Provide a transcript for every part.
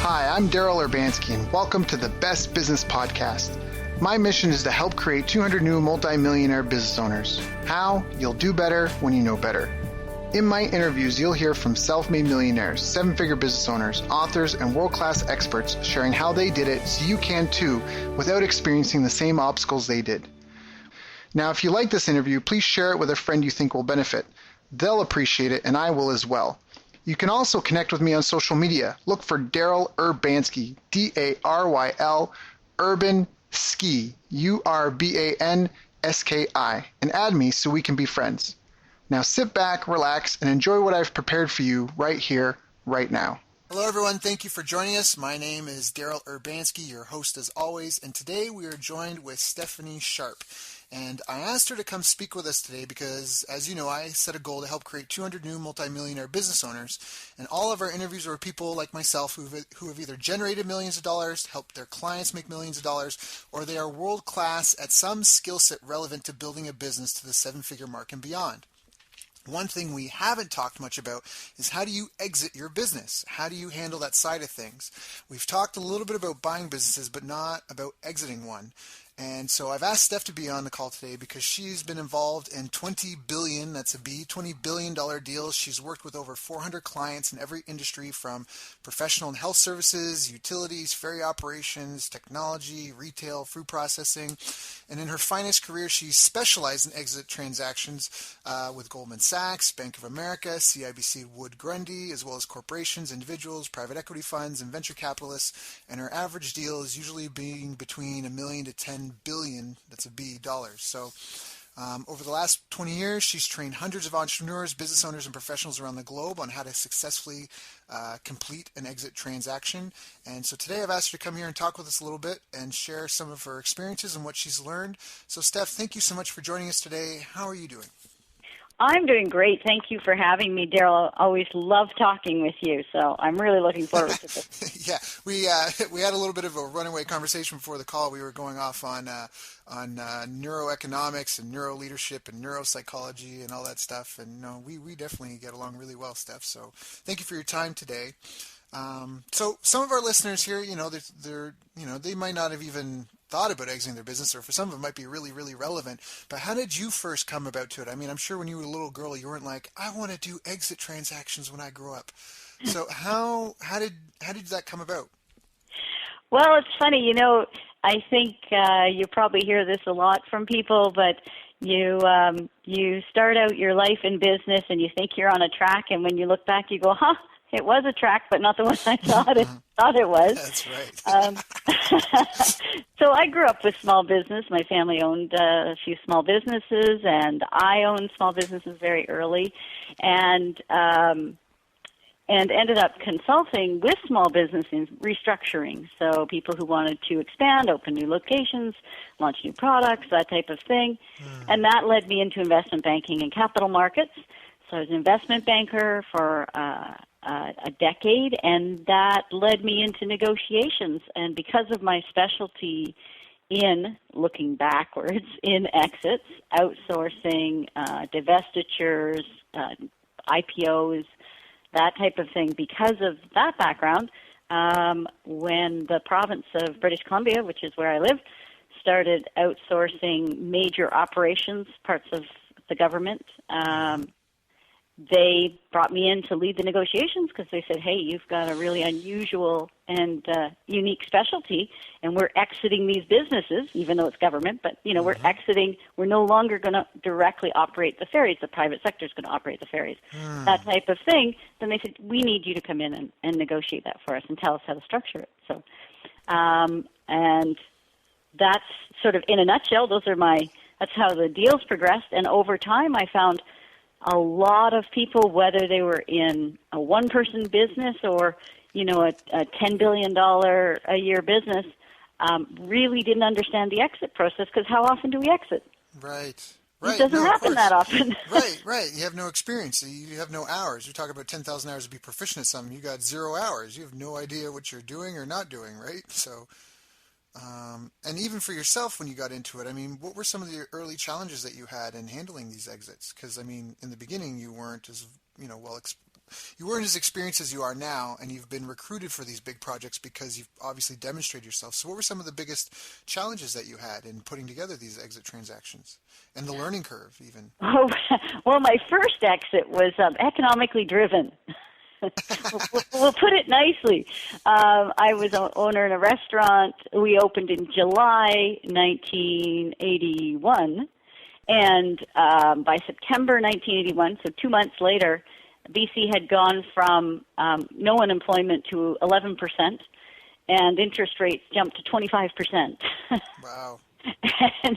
Hi, I'm Daryl Urbanski, and welcome to the Best Business Podcast. My mission is to help create 200 new multi-millionaire business owners. How? You'll do better when you know better. In my interviews, you'll hear from self-made millionaires, seven-figure business owners, authors, and world-class experts sharing how they did it so you can too, without experiencing the same obstacles they did. Now, if you like this interview, please share it with a friend you think will benefit. They'll appreciate it, and I will as well. You can also connect with me on social media. Look for Daryl Urbanski, D-A-R-Y-L, Urban Ski, U-R-B-A-N-S-K-I, and add me so we can be friends. Now sit back, relax, and enjoy what I've prepared for you right here, right now. Hello everyone, thank you for joining us. My name is Daryl Urbanski, your host as always, and today we are joined with Steph Sharp. And I asked her to come speak with us today because, as you know, I set a goal to help create 200 new multimillionaire business owners. And all of our interviews are people like myself who have either generated millions of dollars, helped their clients make millions of dollars, or they are world class at some skill set relevant to building a business to the seven-figure mark and beyond. One thing we haven't talked much about is how do you exit your business? How do you handle that side of things? We've talked a little bit about buying businesses, but not about exiting one. And so I've asked Steph to be on the call today because she's been involved in $20 billion deals. She's worked with over 400 clients in every industry from professional and health services, utilities, ferry operations, technology, retail, food processing. And in her finest career, she's specialized in exit transactions with Goldman Sachs, Bank of America, CIBC Wood Grundy, as well as corporations, individuals, private equity funds, and venture capitalists. And her average deal is usually being between $1 million to $10 billion, that's a B, dollars. So over the last 20 years, she's trained hundreds of entrepreneurs, business owners, and professionals around the globe on how to successfully complete an exit transaction. And so today I've asked her to come here and talk with us a little bit and share some of her experiences and what she's learned. So Steph, thank you so much for joining us today. How are you doing? I'm doing great. Thank you for having me, Daryl. I always love talking with you, so I'm really looking forward to this. Yeah, we had a little bit of a runaway conversation before the call. We were going off on neuroeconomics and neuro leadership and neuropsychology and all that stuff, and we definitely get along really well, Steph. So thank you for your time today. So some of our listeners here, they might not have even thought about exiting their business, or for some of them it might be really, really relevant. But how did you first come about to it? I mean, I'm sure when you were a little girl, you weren't like, I want to do exit transactions when I grow up. So how did that come about? Well, it's funny, I think you probably hear this a lot from people, but you start out your life in business and you think you're on a track, and when you look back, you go, it was a track, but not the one I thought it was. That's right. So I grew up with small business. My family owned a few small businesses, and I owned small businesses very early, and ended up consulting with small business in restructuring. So people who wanted to expand, open new locations, launch new products, that type of thing. And that led me into investment banking and capital markets. So I was an investment banker for a decade, and that led me into negotiations. And because of my specialty in looking backwards, in exits, outsourcing, divestitures, IPOs, that type of thing, because of that background, when the province of British Columbia, which is where I live, started outsourcing major operations, parts of the government, they brought me in to lead the negotiations because they said, hey, you've got a really unusual and unique specialty, and we're exiting these businesses, even though it's government, but, we're exiting. We're no longer going to directly operate the ferries. The private sector is going to operate the ferries, that type of thing. Then they said, we need you to come in and negotiate that for us and tell us how to structure it. So, and that's sort of in a nutshell. That's how the deals progressed. And over time, I found a lot of people, whether they were in a one-person business or, a $10 billion a year business, really didn't understand the exit process, because how often do we exit? Right. It doesn't happen that often. Right. You have no experience. You have no hours. You talk about 10,000 hours to be proficient at something. You got 0 hours. You have no idea what you're doing or not doing, right? So, and even for yourself when you got into it, I mean, what were some of the early challenges that you had in handling these exits? Because, I mean, in the beginning you weren't as, you weren't as experienced as you are now, and you've been recruited for these big projects because you've obviously demonstrated yourself. So what were some of the biggest challenges that you had in putting together these exit transactions and the learning curve even? Oh, well, my first exit was economically driven. We'll put it nicely. I was an owner in a restaurant. We opened in July 1981, and by September 1981, so 2 months later, BC had gone from no unemployment to 11%, and interest rates jumped to 25%. Wow. And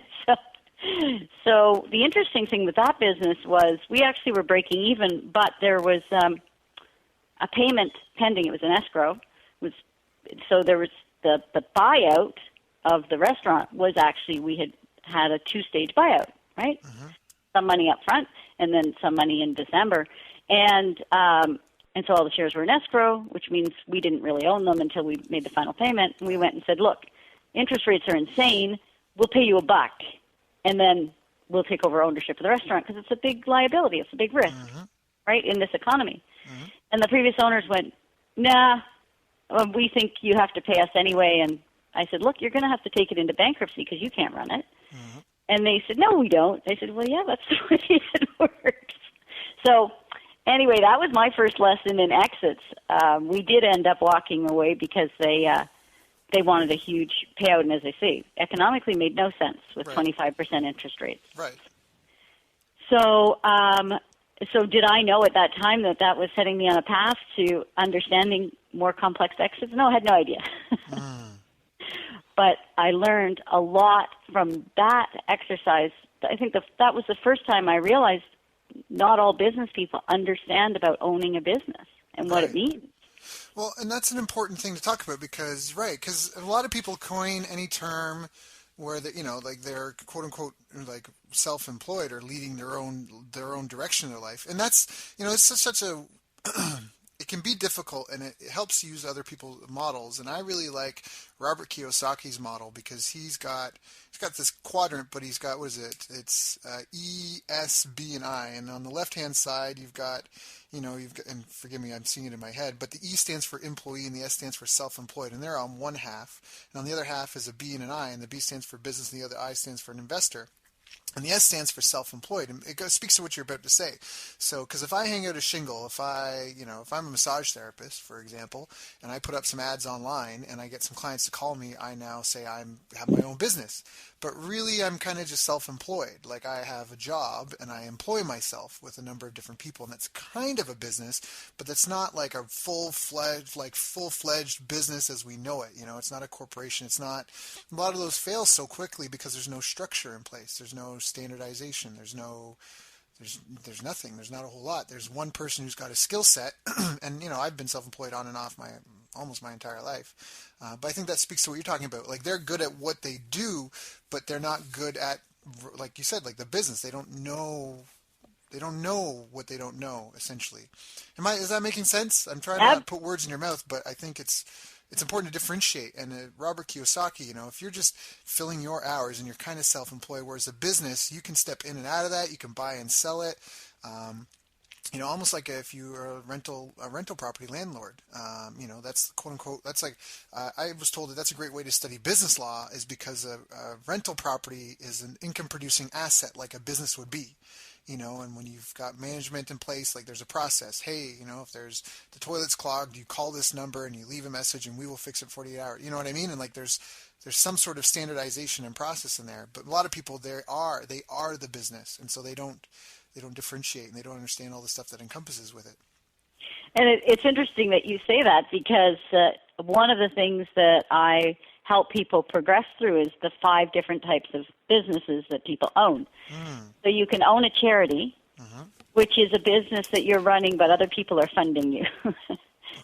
so the interesting thing with that business was we actually were breaking even, but there was a payment pending. It was an escrow. So there was the buyout of the restaurant was actually, we had a 2-stage buyout, right? Mm-hmm. Some money up front and then some money in December. And so all the shares were in escrow, which means we didn't really own them until we made the final payment. And we went and said, look, interest rates are insane. We'll pay you $1, and then we'll take over ownership of the restaurant because it's a big liability. It's a big risk, mm-hmm. right, in this economy. Mm-hmm. And the previous owners went, nah, we think you have to pay us anyway. And I said, look, you're going to have to take it into bankruptcy because you can't run it. Mm-hmm. And they said, no, we don't. I said, well, yeah, that's the way it works. So anyway, that was my first lesson in exits. We did end up walking away because they wanted a huge payout. And as I say, economically made no sense with right. 25% interest rates. Right. So did I know at that time that was setting me on a path to understanding more complex exits? No, I had no idea. But I learned a lot from that exercise. I think that was the first time I realized not all business people understand about owning a business and what right. it means. Well, and that's an important thing to talk about because a lot of people coin any term where they're quote unquote like self-employed or leading their own direction in their life, and that's it's such a it can be difficult, and it helps use other people's models. And I really like Robert Kiyosaki's model because he's got this quadrant, but he's got it's E, S, B, and I, and on the left hand side you've got and forgive me, I'm seeing it in my head, but the E stands for employee and the S stands for self-employed, and they're on one half. And on the other half is a B and an I, and the B stands for business and the other I stands for an investor. And the S stands for self-employed, and it speaks to what you're about to say. So, because if I hang out a shingle, if I'm a massage therapist, for example, and I put up some ads online and I get some clients to call me, I now say I have my own business. But really, I'm kind of just self-employed. Like I have a job and I employ myself with a number of different people, and that's kind of a business, but that's not like a full-fledged business as we know it. It's not a corporation. It's not. A lot of those fail so quickly because there's no structure in place. There's no standardization. There's nothing. There's not a whole lot. There's one person who's got a skill set, and I've been self-employed on and off almost my entire life. But I think that speaks to what you're talking about. Like they're good at what they do, but they're not good at, like you said, like the business. They don't know what they don't know. Essentially, is that making sense? I'm trying to not put words in your mouth, but I think it's important to differentiate. And Robert Kiyosaki, if you're just filling your hours and you're kind of self-employed, whereas a business, you can step in and out of that. You can buy and sell it. Almost like if you're a rental property landlord. That's quote unquote. That's like I was told that's a great way to study business law is because a rental property is an income-producing asset, like a business would be. And when you've got management in place, like there's a process. Hey, if there's the toilet's clogged, you call this number and you leave a message and we will fix it in 48 hours. You know what I mean? And like there's some sort of standardization and process in there. But a lot of people they are the business, and so they don't differentiate and they don't understand all the stuff that encompasses with it. And it's interesting that you say that because one of the things that I help people progress through is the 5 different types of businesses that people own. So you can own a charity, which is a business that you're running, but other people are funding you. Okay.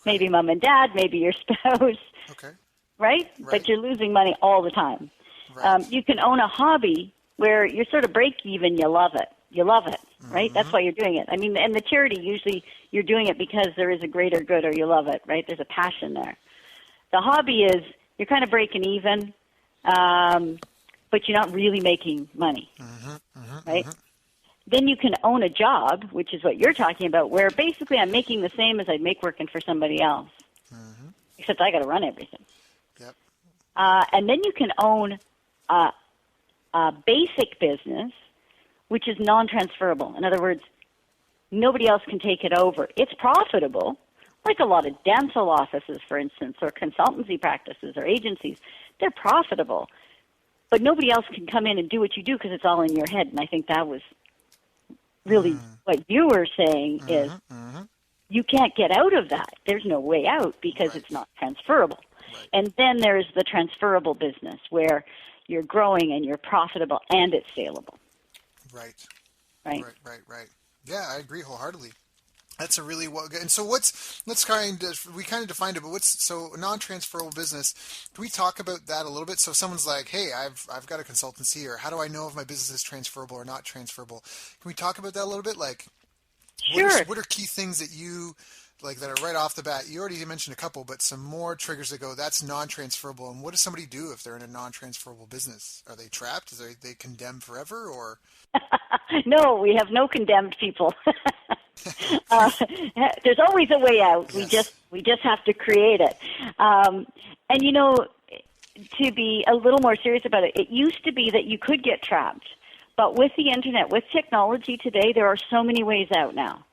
Maybe mom and dad, maybe your spouse. Okay. Right? But you're losing money all the time. Right. You can own a hobby where you're sort of break even, you love it. Right? That's why you're doing it. I mean, and the charity, usually you're doing it because there is a greater good or you love it, right? There's a passion there. The hobby is you're kind of breaking even, but you're not really making money, right? then you can own a job, which is what you're talking about, where basically I'm making the same as I'd make working for somebody else, except I got to run everything. Yep. And then you can own a basic business, which is non-transferable. In other words, nobody else can take it over. It's profitable, like a lot of dental offices, for instance, or consultancy practices or agencies. They're profitable, but nobody else can come in and do what you do because it's all in your head. And I think that was really what you were saying is you can't get out of that. There's no way out because it's not transferable. Right. And then there's the transferable business where you're growing and you're profitable and it's saleable. Right. Right. Yeah, I agree wholeheartedly. That's a really well. And so we kind of defined it, but so non-transferable business? Can we talk about that a little bit? So if someone's like, hey, I've got a consultancy, or how do I know if my business is transferable or not transferable? Can we talk about that a little bit? Like, sure. What are key things that you like that are right off the bat? You already mentioned a couple, but some more triggers that go, that's non-transferable. And what does somebody do if they're in a non-transferable business? Are they trapped? Are they condemned forever, or? No, we have no condemned people. There's always a way out. Yes. We just have to create it. And to be a little more serious about it, it used to be that you could get trapped, but with the internet, with technology today, there are so many ways out now.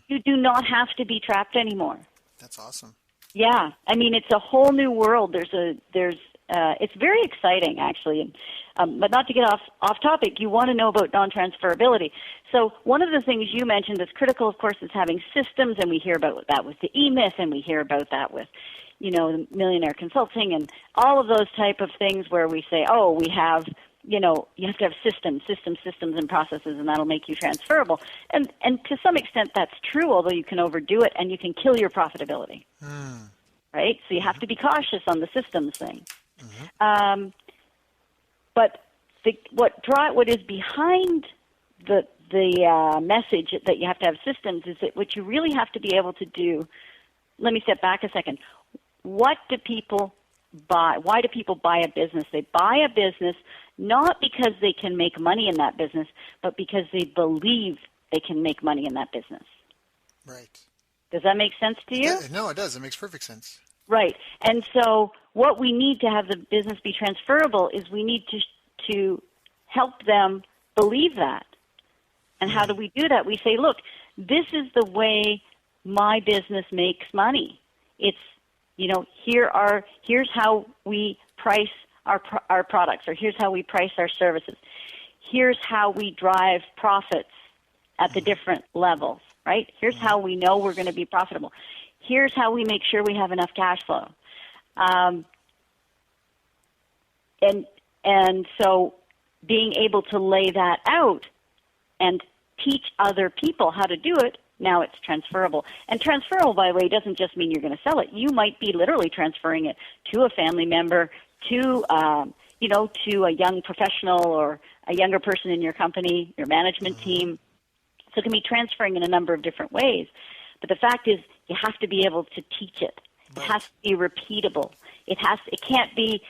You do not have to be trapped anymore. That's awesome. Yeah, I mean it's a whole new world. It's very exciting actually. But not to get off topic, you want to know about non-transferability. So one of the things you mentioned that's critical, of course, is having systems, and we hear about that with the E-Myth, and we hear about that with, the Millionaire Consulting, and all of those type of things where we say, oh, we have, you have to have systems and processes, and that'll make you transferable. And to some extent that's true, although you can overdo it, and you can kill your profitability. Right? So you have to be cautious on the systems thing. But what is behind the message that you have to have systems is that what you really have to be able to do. Let me step back a second. What do people buy? Why do people buy a business? They buy a business not because they can make money in that business, but because they believe they can make money in that business. Right. Does that make sense to you? No, it does. It makes perfect sense. Right. And so what we need to have the business be transferable is we need to help them believe that. And how do we do that? We say, look, this is the way my business makes money. It's, here's how we price our products, or here's how we price our services. Here's how we drive profits at the different levels, right? Here's how we know we're going to be profitable. Here's how we make sure we have enough cash flow. And so being able to lay that out and teach other people how to do it, now it's transferable. And transferable, by the way, doesn't just mean you're going to sell it. You might be literally transferring it to a family member, to to a young professional or a younger person in your company, your management team. So it can be transferring in a number of different ways. But the fact is, you have to be able to teach it. It has to be repeatable. It can't be,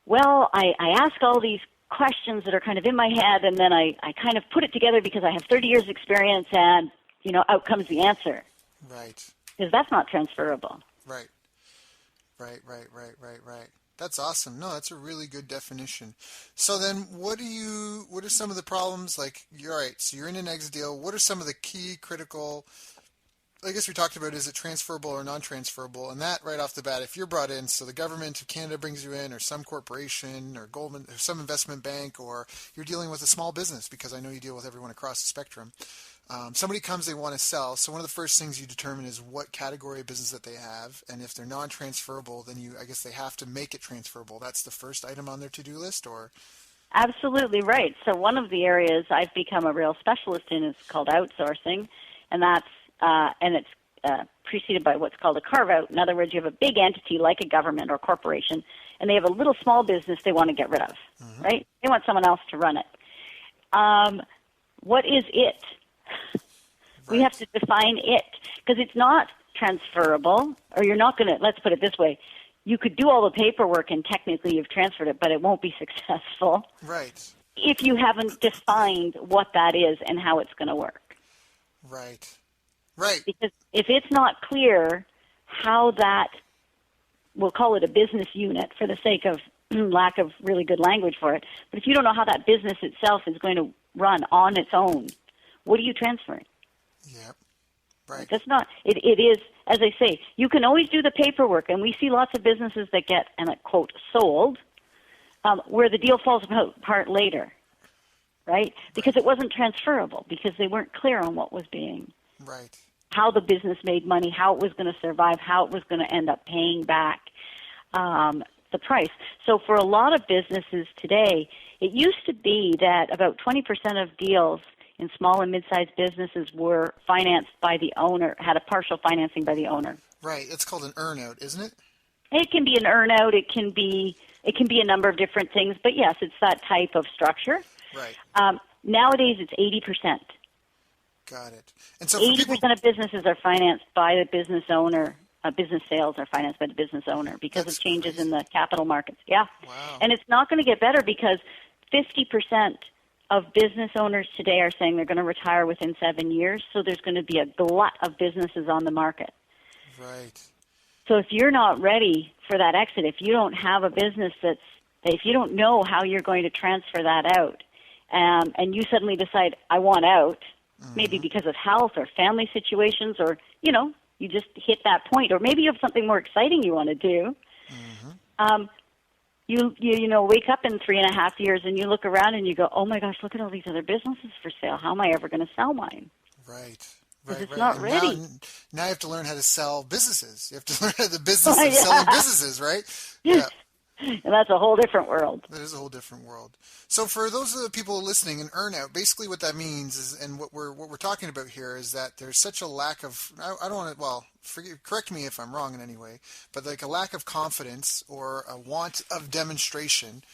well, I ask all these questions that are kind of in my head, and then I kind of put it together because I have 30 years experience, and, out comes the answer. Right. Because that's not transferable. Right. That's awesome. No, that's a really good definition. So then what are some of the problems? Like, you're right, so you're in an exit deal. What are some of the key critical, I guess we talked about, is it transferable or non-transferable? And that right off the bat, if you're brought in, so the government of Canada brings you in, or some corporation, or Goldman, or some investment bank, or you're dealing with a small business, because I know you deal with everyone across the spectrum. Somebody comes, they want to sell. So one of the first things you determine is what category of business that they have. And if they're non-transferable, then I guess they have to make it transferable. That's the first item on their to-do list, or? Absolutely right. So one of the areas I've become a real specialist in is called outsourcing, and it's preceded by what's called a carve-out. In other words, you have a big entity like a government or corporation, and they have a little small business they want to get rid of, right? They want someone else to run it. What is it? We have to define it, because it's not transferable, or you're not going to, let's put it this way, you could do all the paperwork and technically you've transferred it, but it won't be successful. Right. if you haven't defined what that is and how it's going to work. Right. Right. Because if it's not clear how that, we'll call it a business unit for the sake of lack of really good language for it, but if you don't know how that business itself is going to run on its own, what are you transferring? Yep. Right. That's not, it is, as I say, you can always do the paperwork, and we see lots of businesses that get, and I quote, sold, where the deal falls apart later, right? Because it wasn't transferable, because they weren't clear on what was being, right, how the business made money, how it was going to survive, how it was going to end up paying back the price. So for a lot of businesses today, it used to be that about 20% of deals in small and mid-sized businesses were financed by the owner, had a partial financing by the owner. Right. It's called an earnout, isn't it? It can be an earnout. It can be a number of different things. But yes, it's that type of structure. Right. Nowadays, it's 80%. Got it. And so 80% of businesses are financed by the business owner. Business sales are financed by the business owner because of changes in the capital markets. Yeah. Wow. And it's not going to get better because 50% of business owners today are saying they're going to retire within 7 years. So there's going to be a glut of businesses on the market. Right. So if you're not ready for that exit, if you don't have a business if you don't know how you're going to transfer that out, and you suddenly decide, I want out, maybe because of health or family situations, or, you just hit that point, or maybe you have something more exciting you want to do, you wake up in 3.5 years and you look around and you go, oh my gosh, look at all these other businesses for sale. How am I ever going to sell mine? Right. Because it's right. not And ready. Now you have to learn how to sell businesses. You have to learn the business of selling businesses, right? Yeah. And that's a whole different world. That is a whole different world. So for those of the people listening, an earnout, basically what that means is, and what we're talking about here is that there's such a lack of, I don't want to, correct me if I'm wrong in any way, but like a lack of confidence or a want of demonstration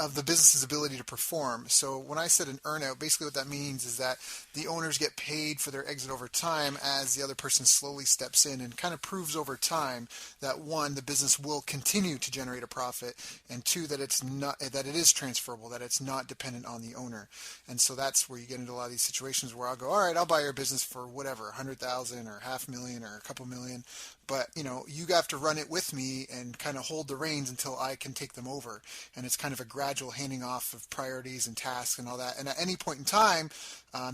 of the business's ability to perform. So when I said an earnout, basically what that means is that the owners get paid for their exit over time as the other person slowly steps in and kind of proves over time that, one, the business will continue to generate a profit, and two, that it is transferable, that it's not dependent on the owner. And so that's where you get into a lot of these situations where I'll go, all right, I'll buy your business for whatever, $100,000 or $500,000 or a couple million, but you have to run it with me and kind of hold the reins until I can take them over. And it's kind of a gradual handing off of priorities and tasks and all that. And at any point in time,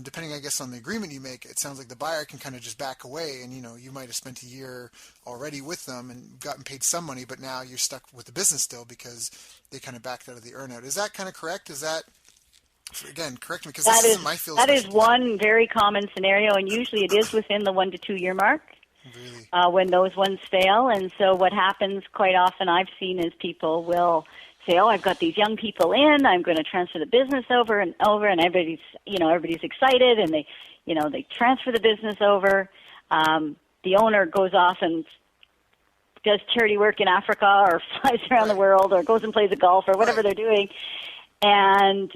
depending, I guess, on the agreement you make, it sounds like the buyer can kind of just back away, and you might have spent a year already with them and gotten paid some money, but now you're stuck with the business still because they kind of backed out of the earnout. Is that kind of correct? Is that, again, correct me, because this isn't my field. That is one very common scenario, and usually it is within the 1 to 2 year mark. Really? When those ones fail. And so what happens quite often I've seen is people will say, oh, I've got these young people in, I'm going to transfer the business over, and everybody's excited, and they transfer the business over. The owner goes off and does charity work in Africa or flies around the world or goes and plays golf or whatever they're doing. And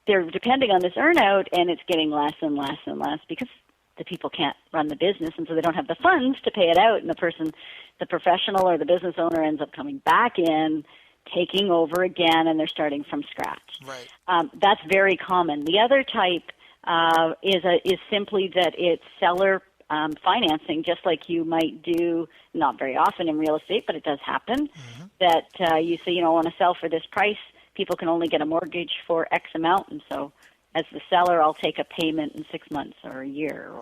they're depending on this earnout, and it's getting less and less and less because the people can't run the business, and so they don't have the funds to pay it out, and the professional or the business owner ends up coming back in, taking over again, and they're starting from scratch. Right. That's very common. The other type is simply that it's seller financing, just like you might do, not very often in real estate, but it does happen, that you say, I want to sell for this price. People can only get a mortgage for X amount, and so as the seller, I'll take a payment in 6 months or a year.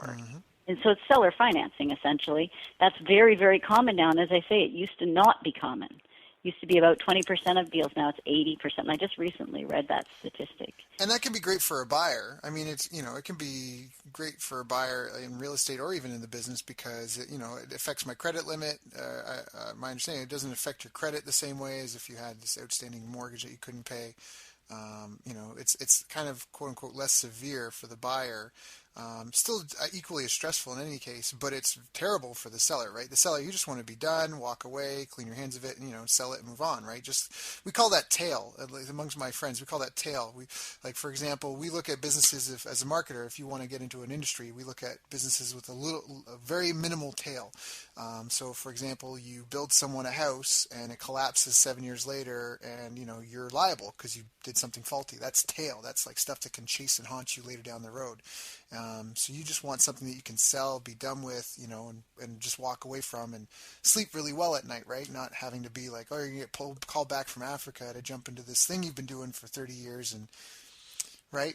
And so it's seller financing, essentially. That's very, very common now. And as I say, it used to not be common. It used to be about 20% of deals. Now it's 80%. And I just recently read that statistic. And that can be great for a buyer. I mean, it can be great for a buyer in real estate or even in the business because, it affects my credit limit. My understanding, it doesn't affect your credit the same way as if you had this outstanding mortgage that you couldn't pay. It's kind of quote unquote less severe for the buyer. Still equally as stressful in any case, but it's terrible for the seller, right? The seller, you just want to be done, walk away, clean your hands of it, and, sell it and move on, right? We call that tail. Amongst my friends, we call that tail. Like, for example, we look at businesses as a marketer. If you want to get into an industry, we look at businesses with a very minimal tail. So, for example, you build someone a house and it collapses 7 years later, and you're liable because you did something faulty. That's tail. That's like stuff that can chase and haunt you later down the road. So you just want something that you can sell, be done with, and just walk away from and sleep really well at night, right? Not having to be like, oh, you're going to get called back from Africa to jump into this thing you've been doing for 30 years, and right?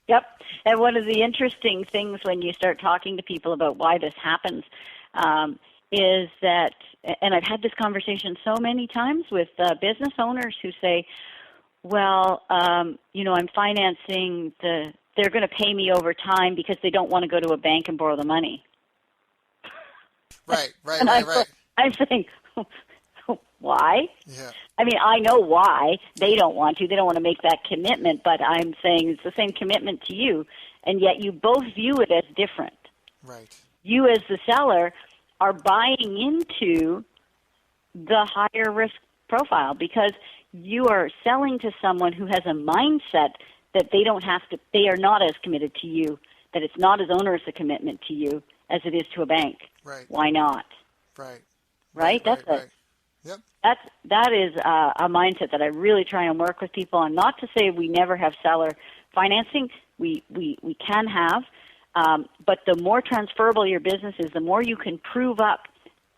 Yep. And one of the interesting things when you start talking to people about why this happens is that, and I've had this conversation so many times with business owners who say, well, I'm financing they're going to pay me over time because they don't want to go to a bank and borrow the money. Right. I'm saying, why? Yeah. I mean, I know why they don't want to. They don't want to make that commitment, but I'm saying it's the same commitment to you, and yet you both view it as different. Right. You as the seller are buying into the higher risk profile because you are selling to someone who has a mindset that they are not as committed to you, that it's not as onerous a commitment to you as it is to a bank. Right. Why not? Right. Right? Yep. That is a mindset that I really try and work with people on. Not to say we never have seller financing. We can have, but the more transferable your business is, the more you can prove up.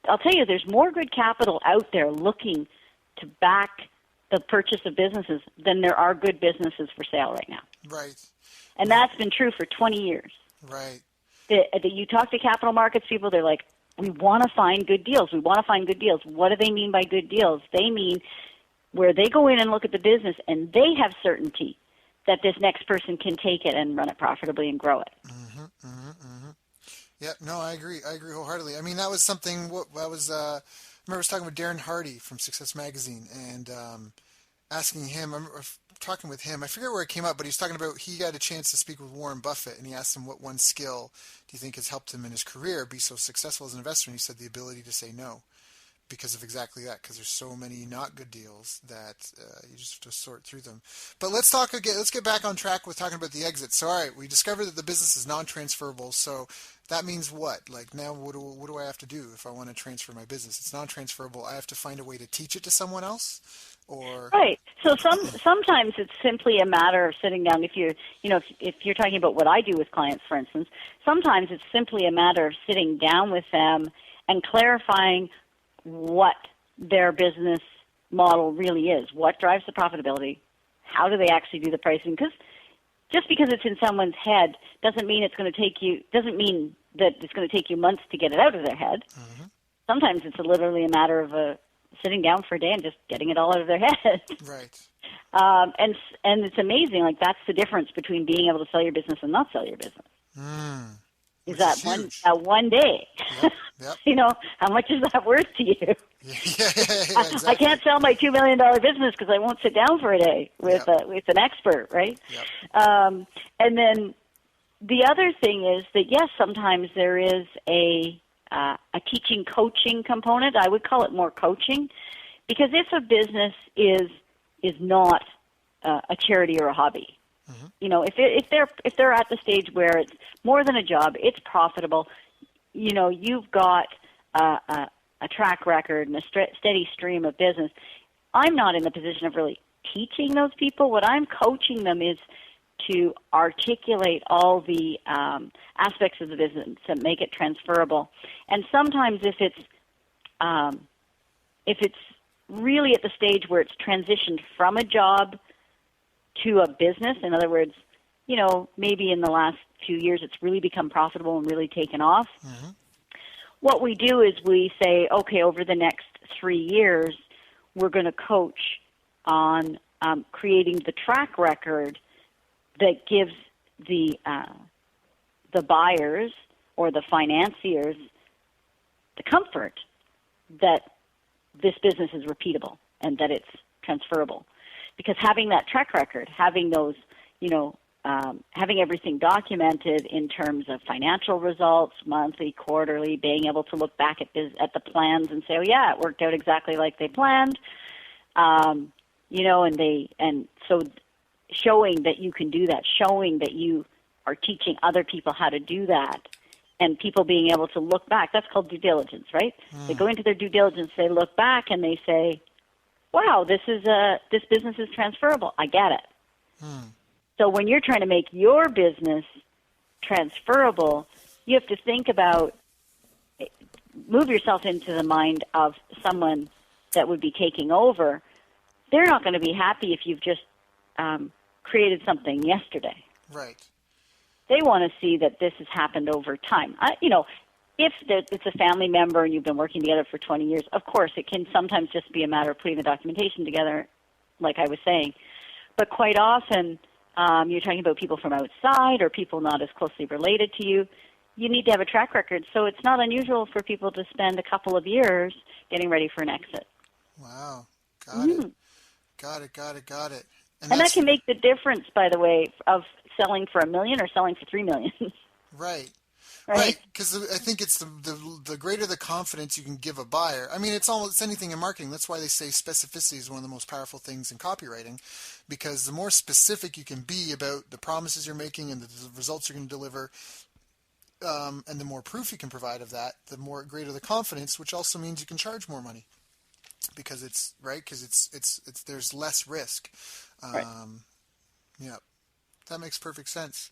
I'll tell you, there's more good capital out there looking to back the purchase of businesses than there are good businesses for sale right now. Right. And that's been true for 20 years. Right. You talk to capital markets people, they're like, we want to find good deals. We want to find good deals. What do they mean by good deals? They mean where they go in and look at the business and they have certainty that this next person can take it and run it profitably and grow it. Mm-hmm, mm-hmm, mm-hmm. Yeah, no, I agree. I agree wholeheartedly. I mean, that was something, I remember I was talking with Darren Hardy from Success Magazine and asking him, I'm talking with him, I forget where it came up, but he was talking about he got a chance to speak with Warren Buffett, and he asked him what one skill do you think has helped him in his career be so successful as an investor, and he said the ability to say no because of exactly that, because there's so many not good deals that you just have to sort through them. But let's talk again. Let's get back on track with talking about the exit. So, all right, we discovered that the business is non-transferable, so that means what? Like now, what do I have to do if I want to transfer my business? It's non-transferable. I have to find a way to teach it to someone else, or right. So sometimes it's simply a matter of sitting down. If you're talking about what I do with clients, for instance, sometimes it's simply a matter of sitting down with them and clarifying what their business model really is. What drives the profitability? How do they actually do the pricing? Because just because it's in someone's head doesn't mean that it's going to take you months to get it out of their head. Mm-hmm. Sometimes it's literally a matter of sitting down for a day and just getting it all out of their head. Right. And it's amazing. Like, that's the difference between being able to sell your business and not sell your business. Is that one day? Yep. How much is that worth to you? Yeah, exactly. I can't sell my $2 million business because I won't sit down for a day with an expert, right? Yep. And then the other thing is that, yes, sometimes there is a teaching coaching component. I would call it more coaching, because if a business is not a charity or a hobby, if they're at the stage where it's more than a job, it's profitable. You've got a track record and a steady stream of business. I'm not in the position of really teaching those people. What I'm coaching them is to articulate all the aspects of the business and make it transferable. And sometimes if it's really at the stage where it's transitioned from a job to a business, in other words, maybe in the last few years it's really become profitable and really taken off. Mm-hmm. What we do is we say, okay, over the next 3 years, we're going to coach on creating the track record that gives the buyers or the financiers the comfort that this business is repeatable and that it's transferable. Because having that track record, having those, having everything documented in terms of financial results, monthly, quarterly, being able to look back at the plans and say, oh yeah, it worked out exactly like they planned, and so showing that you can do that, showing that you are teaching other people how to do that, and people being able to look back. That's called due diligence, right? They go into their due diligence, they look back, and they say, wow, this business is transferable. I get it. So when you're trying to make your business transferable, you have to think about, move yourself into the mind of someone that would be taking over. They're not going to be happy if you've just created something yesterday. Right. They want to see that this has happened over time. If it's a family member and you've been working together for 20 years, of course, it can sometimes just be a matter of putting the documentation together, like I was saying. But quite often, you're talking about people from outside or people not as closely related to you. You need to have a track record. So it's not unusual for people to spend a couple of years getting ready for an exit. Wow. Got it. Got it. And that can make the difference, by the way, of selling for $1 million or selling for $3 million. Right. Right, because I think it's the greater the confidence you can give a buyer. I mean, it's anything in marketing. That's why they say specificity is one of the most powerful things in copywriting, because the more specific you can be about the promises you're making and the results you're going to deliver, and the more proof you can provide of that, the more greater the confidence, which also means you can charge more money, because it's there's less risk. Yeah, that makes perfect sense.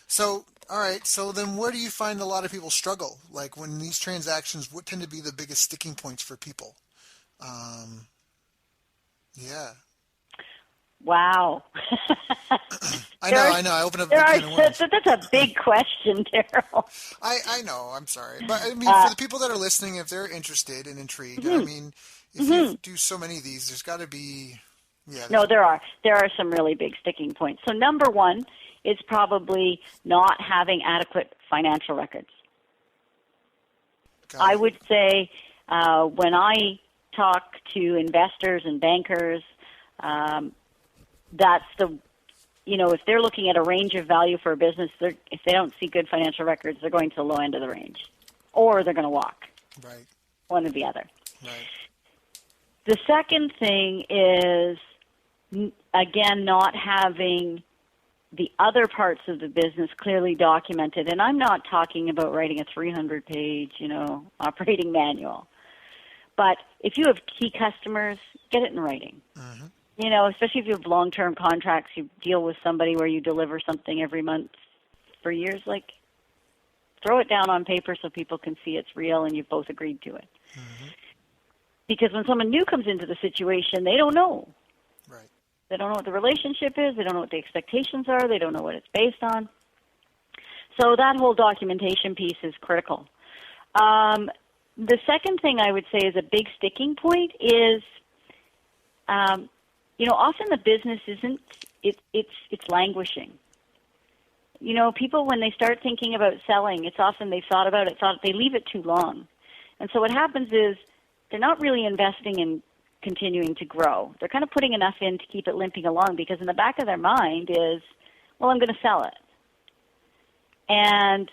So, all right. So then where do you find a lot of people struggle? Like when these transactions, what tend to be the biggest sticking points for people? Yeah. Wow. I know. I open up the can of worms. That's a big question, Daryl. I know. I'm sorry. But I mean, for the people that are listening, if they're interested and intrigued, I mean, if you do so many of these, there's got to be, No, there are. There are some really big sticking points. So number one, is probably not having adequate financial records. I would say when I talk to investors and bankers, that's if they're looking at a range of value for a business, if they don't see good financial records, they're going to the low end of the range, or they're going to walk. Right. One or the other. Right. The second thing is, again, not having the other parts of the business clearly documented. And I'm not talking about writing a 300-page, operating manual. But if you have key customers, get it in writing. Mm-hmm. Especially if you have long-term contracts, you deal with somebody where you deliver something every month for years, throw it down on paper so people can see it's real and you've both agreed to it. Mm-hmm. Because when someone new comes into the situation, they don't know. Right. They don't know what the relationship is. They don't know what the expectations are. They don't know what it's based on. So that whole documentation piece is critical. The second thing I would say is a big sticking point is, often the business isn't, it's languishing. People, when they start thinking about selling, it's often they've thought about it, they leave it too long. And so what happens is they're not really investing in continuing to grow. They're kind of putting enough in to keep it limping along because in the back of their mind is, well, I'm going to sell it. And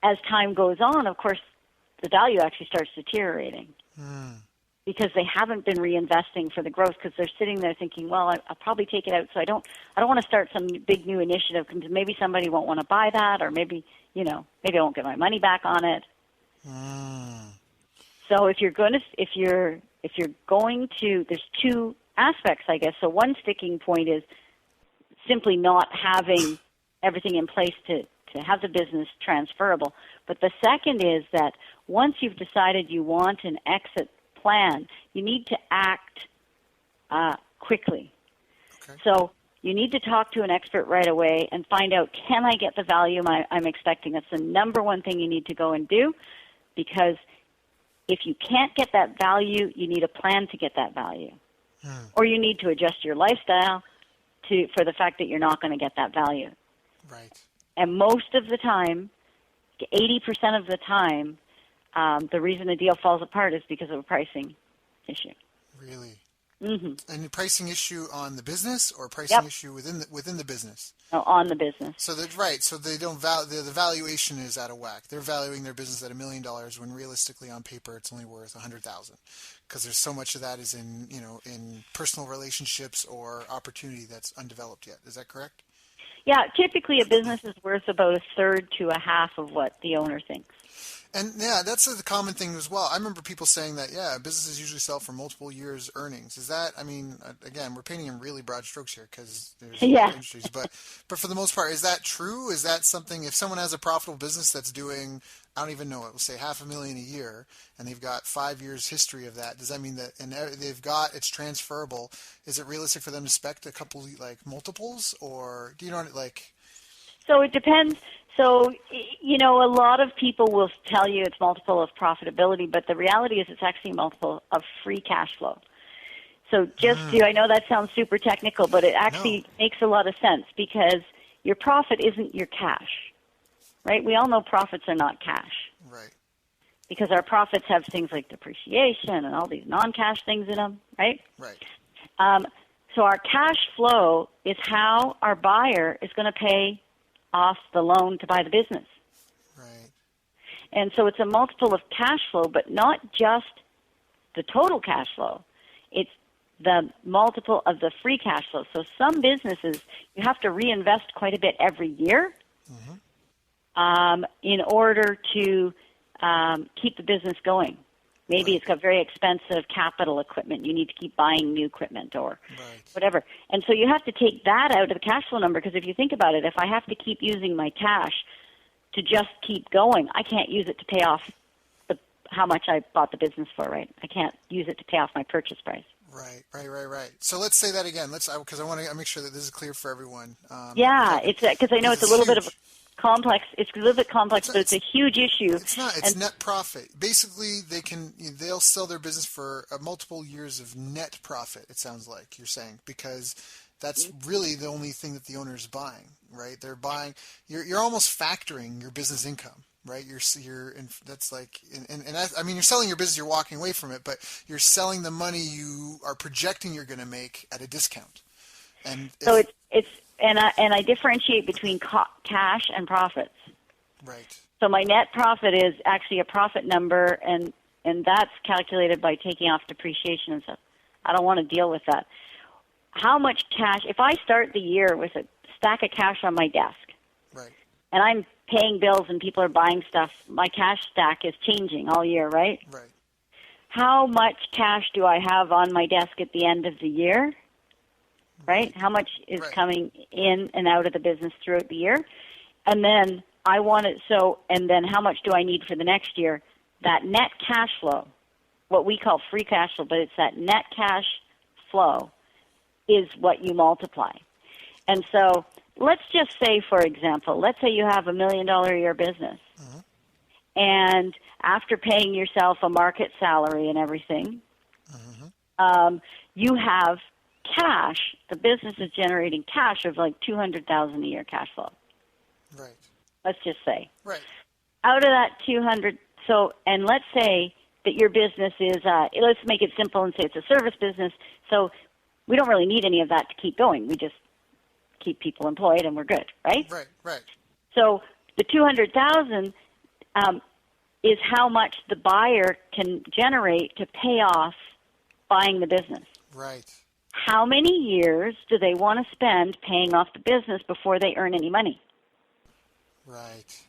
as time goes on, of course, the value actually starts deteriorating because they haven't been reinvesting for the growth because they're sitting there thinking, well, I'll probably take it out, so I don't want to start some big new initiative because maybe somebody won't want to buy that, or maybe I won't get my money back on it. So if you're going to, there's two aspects, I guess. So one sticking point is simply not having everything in place to have the business transferable. But the second is that once you've decided you want an exit plan, you need to act quickly. Okay. So you need to talk to an expert right away and find out, can I get the value I'm expecting? That's the number one thing you need to go and do, because if you can't get that value, you need a plan to get that value. Or you need to adjust your lifestyle for the fact that you're not going to get that value. Right. And most of the time, 80% of the time, the reason a deal falls apart is because of a pricing issue. Really? And pricing issue on the business or pricing issue within the business? No, on the business. So that's right. So they don't the valuation is out of whack. They're valuing their business at $1 million when realistically on paper it's only worth $100,000, because there's so much of that is in personal relationships or opportunity that's undeveloped yet. Is that correct? Yeah, typically a business is worth about a third to a half of what the owner thinks. And yeah, that's a common thing as well. I remember people saying that, businesses usually sell for multiple years' earnings. Is that, again, we're painting in really broad strokes here because there's industries, but for the most part, is that true? Is that something, if someone has a profitable business that's doing, I don't even know it, we'll say $500,000 a year, and they've got 5 years history of that, does that mean that, and it's transferable, is it realistic for them to expect a couple, multiples, or do you know, So it depends. So, a lot of people will tell you it's multiple of profitability, but the reality is it's actually multiple of free cash flow. So I know that sounds super technical, but it actually makes a lot of sense because your profit isn't your cash, right? We all know profits are not cash. Right. Because our profits have things like depreciation and all these non-cash things in them, right? Right. So our cash flow is how our buyer is going to pay off the loan to buy the business. Right. And so it's a multiple of cash flow, but not just the total cash flow. It's the multiple of the free cash flow. So some businesses, you have to reinvest quite a bit every year in order to keep the business going. Maybe it's got very expensive capital equipment. You need to keep buying new equipment or whatever. And so you have to take that out of the cash flow number, because if you think about it, if I have to keep using my cash to just keep going, I can't use it to pay off how much I bought the business for, right? I can't use it to pay off my purchase price. Right. So let's say that again. Because I want to make sure that this is clear for everyone. It's because I know it's a little bit of complex. It's a little bit complex, but it's a huge issue. It's not. It's net profit. Basically, they'll sell their business for multiple years of net profit. It sounds like you're saying, because that's really the only thing that the owner is buying, right? They're buying. You're almost factoring your business income, right? You're selling your business. You're walking away from it, but you're selling the money you are projecting you're going to make at a discount. And so I differentiate between cash and profits. Right. So my net profit is actually a profit number, and that's calculated by taking off depreciation and stuff. I don't want to deal with that. How much cash, if I start the year with a stack of cash on my desk, right, and I'm paying bills and people are buying stuff, my cash stack is changing all year, right? Right. How much cash do I have on my desk at the end of the year? Right? How much is coming in and out of the business throughout the year? And then and then how much do I need for the next year? That net cash flow, what we call free cash flow, but it's that net cash flow is what you multiply. And so let's just say, for example, let's say you have $1 million a year business. And after paying yourself a market salary and everything, you have cash. The business is generating cash of like $200,000 a year cash flow. Right. Let's just say. Right. Out of that 200, and let's say that your business is, let's make it simple and say it's a service business. So we don't really need any of that to keep going. We just keep people employed and we're good, right? Right. So the 200,000 is how much the buyer can generate to pay off buying the business. Right. How many years do they want to spend paying off the business before they earn any money? Right.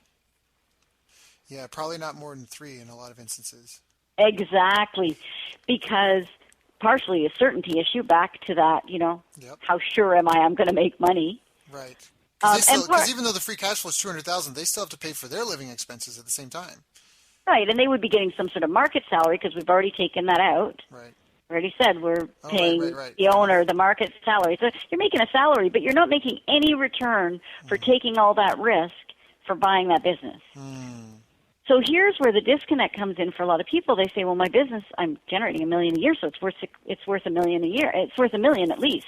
Yeah, probably not more than 3 in a lot of instances. Exactly. Because partially a certainty issue, back to that, how sure am I I'm going to make money? Right. Because even though the free cash flow is $200,000, they still have to pay for their living expenses at the same time. Right, and they would be getting some sort of market salary because we've already taken that out. Right. I already said we're paying the owner the market salary. So you're making a salary, but you're not making any return for taking all that risk for buying that business. So here's where the disconnect comes in for a lot of people. They say, well, my business, I'm generating $1 million a year, so it's worth $1 million a year. It's worth $1 million at least.